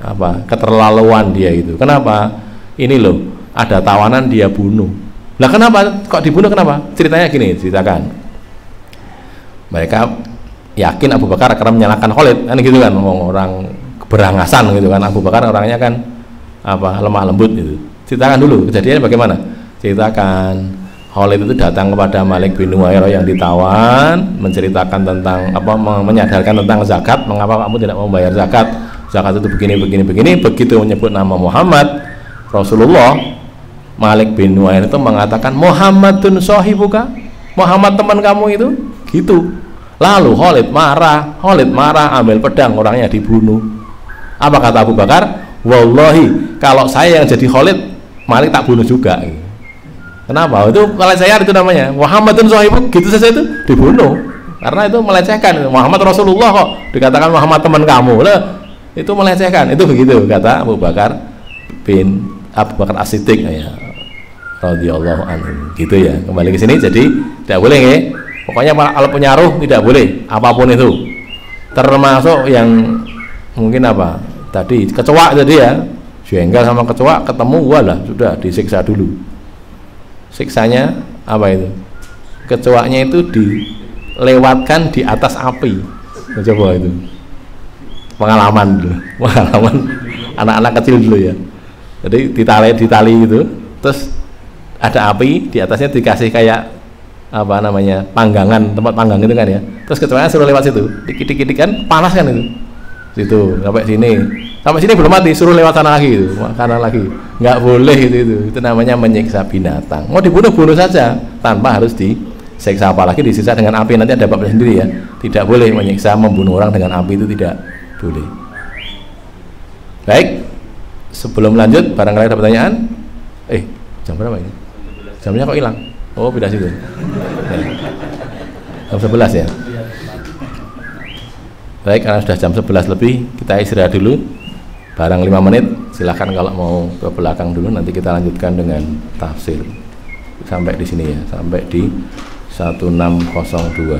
apa, keterlaluan dia itu. Kenapa? Ini loh, ada tawanan dia bunuh. Lah kenapa kok dibunuh, kenapa? Ceritanya gini, ceritakan. Mereka yakin Abu Bakar akan menyalahkan Khalid, kan gitu kan, orang berangasan gitu kan. Abu Bakar orangnya kan apa, lemah lembut gitu. Ceritakan dulu kejadiannya bagaimana. Ceritakan. Khalid itu datang kepada Malik bin Nuwairah yang ditawan, menceritakan tentang apa, menyadarkan tentang zakat, mengapa kamu tidak mau membayar zakat, zakat itu begini. Begitu menyebut nama Muhammad Rasulullah, Malik bin Nuwairah itu mengatakan, Muhammadun sahibuka, Muhammad teman kamu itu, gitu. Lalu Khalid marah, ambil pedang, orangnya dibunuh. Apa kata Abu Bakar? Wallahi, kalau saya yang jadi Khalid, Malik tak bunuh juga. Kenapa? Itu pelecehan itu namanya. Muhammadun sahibuk, gitu saja itu dibunuh. Karena itu melecehkan. Muhammad Rasulullah kok dikatakan Muhammad teman kamu. Lah, itu melecehkan. Itu begitu kata Abu Bakar As-Siddiq ya. Radhiyallahu anhu. Gitu ya. Kembali ke sini, jadi tidak boleh ya. Pokoknya kalau penyaruh tidak boleh apapun itu. Termasuk yang mungkin apa? Tadi kecoa tadi ya. Jengkel sama kecoa ketemu, walah sudah disiksa dulu. Siksanya apa itu? Kecoaknya itu dilewatkan di atas api. Coba itu pengalaman dulu, pengalaman anak-anak kecil dulu ya. Jadi ditali itu, terus ada api di atasnya, dikasih kayak apa namanya, panggangan, tempat panggang itu kan ya. Terus kecoaknya suruh lewat situ, dikit-dikit kan panas kan itu. Situ sampai sini belum mati, suruh lewat sana lagi itu, kanan lagi, nggak boleh itu namanya menyiksa binatang. Mau dibunuh saja tanpa harus disiksa, apalagi disiksa dengan api, nanti ada babnya sendiri ya. Tidak boleh menyiksa, membunuh orang dengan api, itu tidak boleh. Baik, sebelum lanjut, barangkali ada pertanyaan. Jam berapa ini? Jamnya kok hilang? Oh, beda situ. Jam 11 ya. Baik, karena sudah jam 11 lebih, kita istirahat dulu barang 5 menit. Silahkan kalau mau ke belakang dulu, nanti kita lanjutkan dengan tafsir sampai di sini ya, sampai di 1602.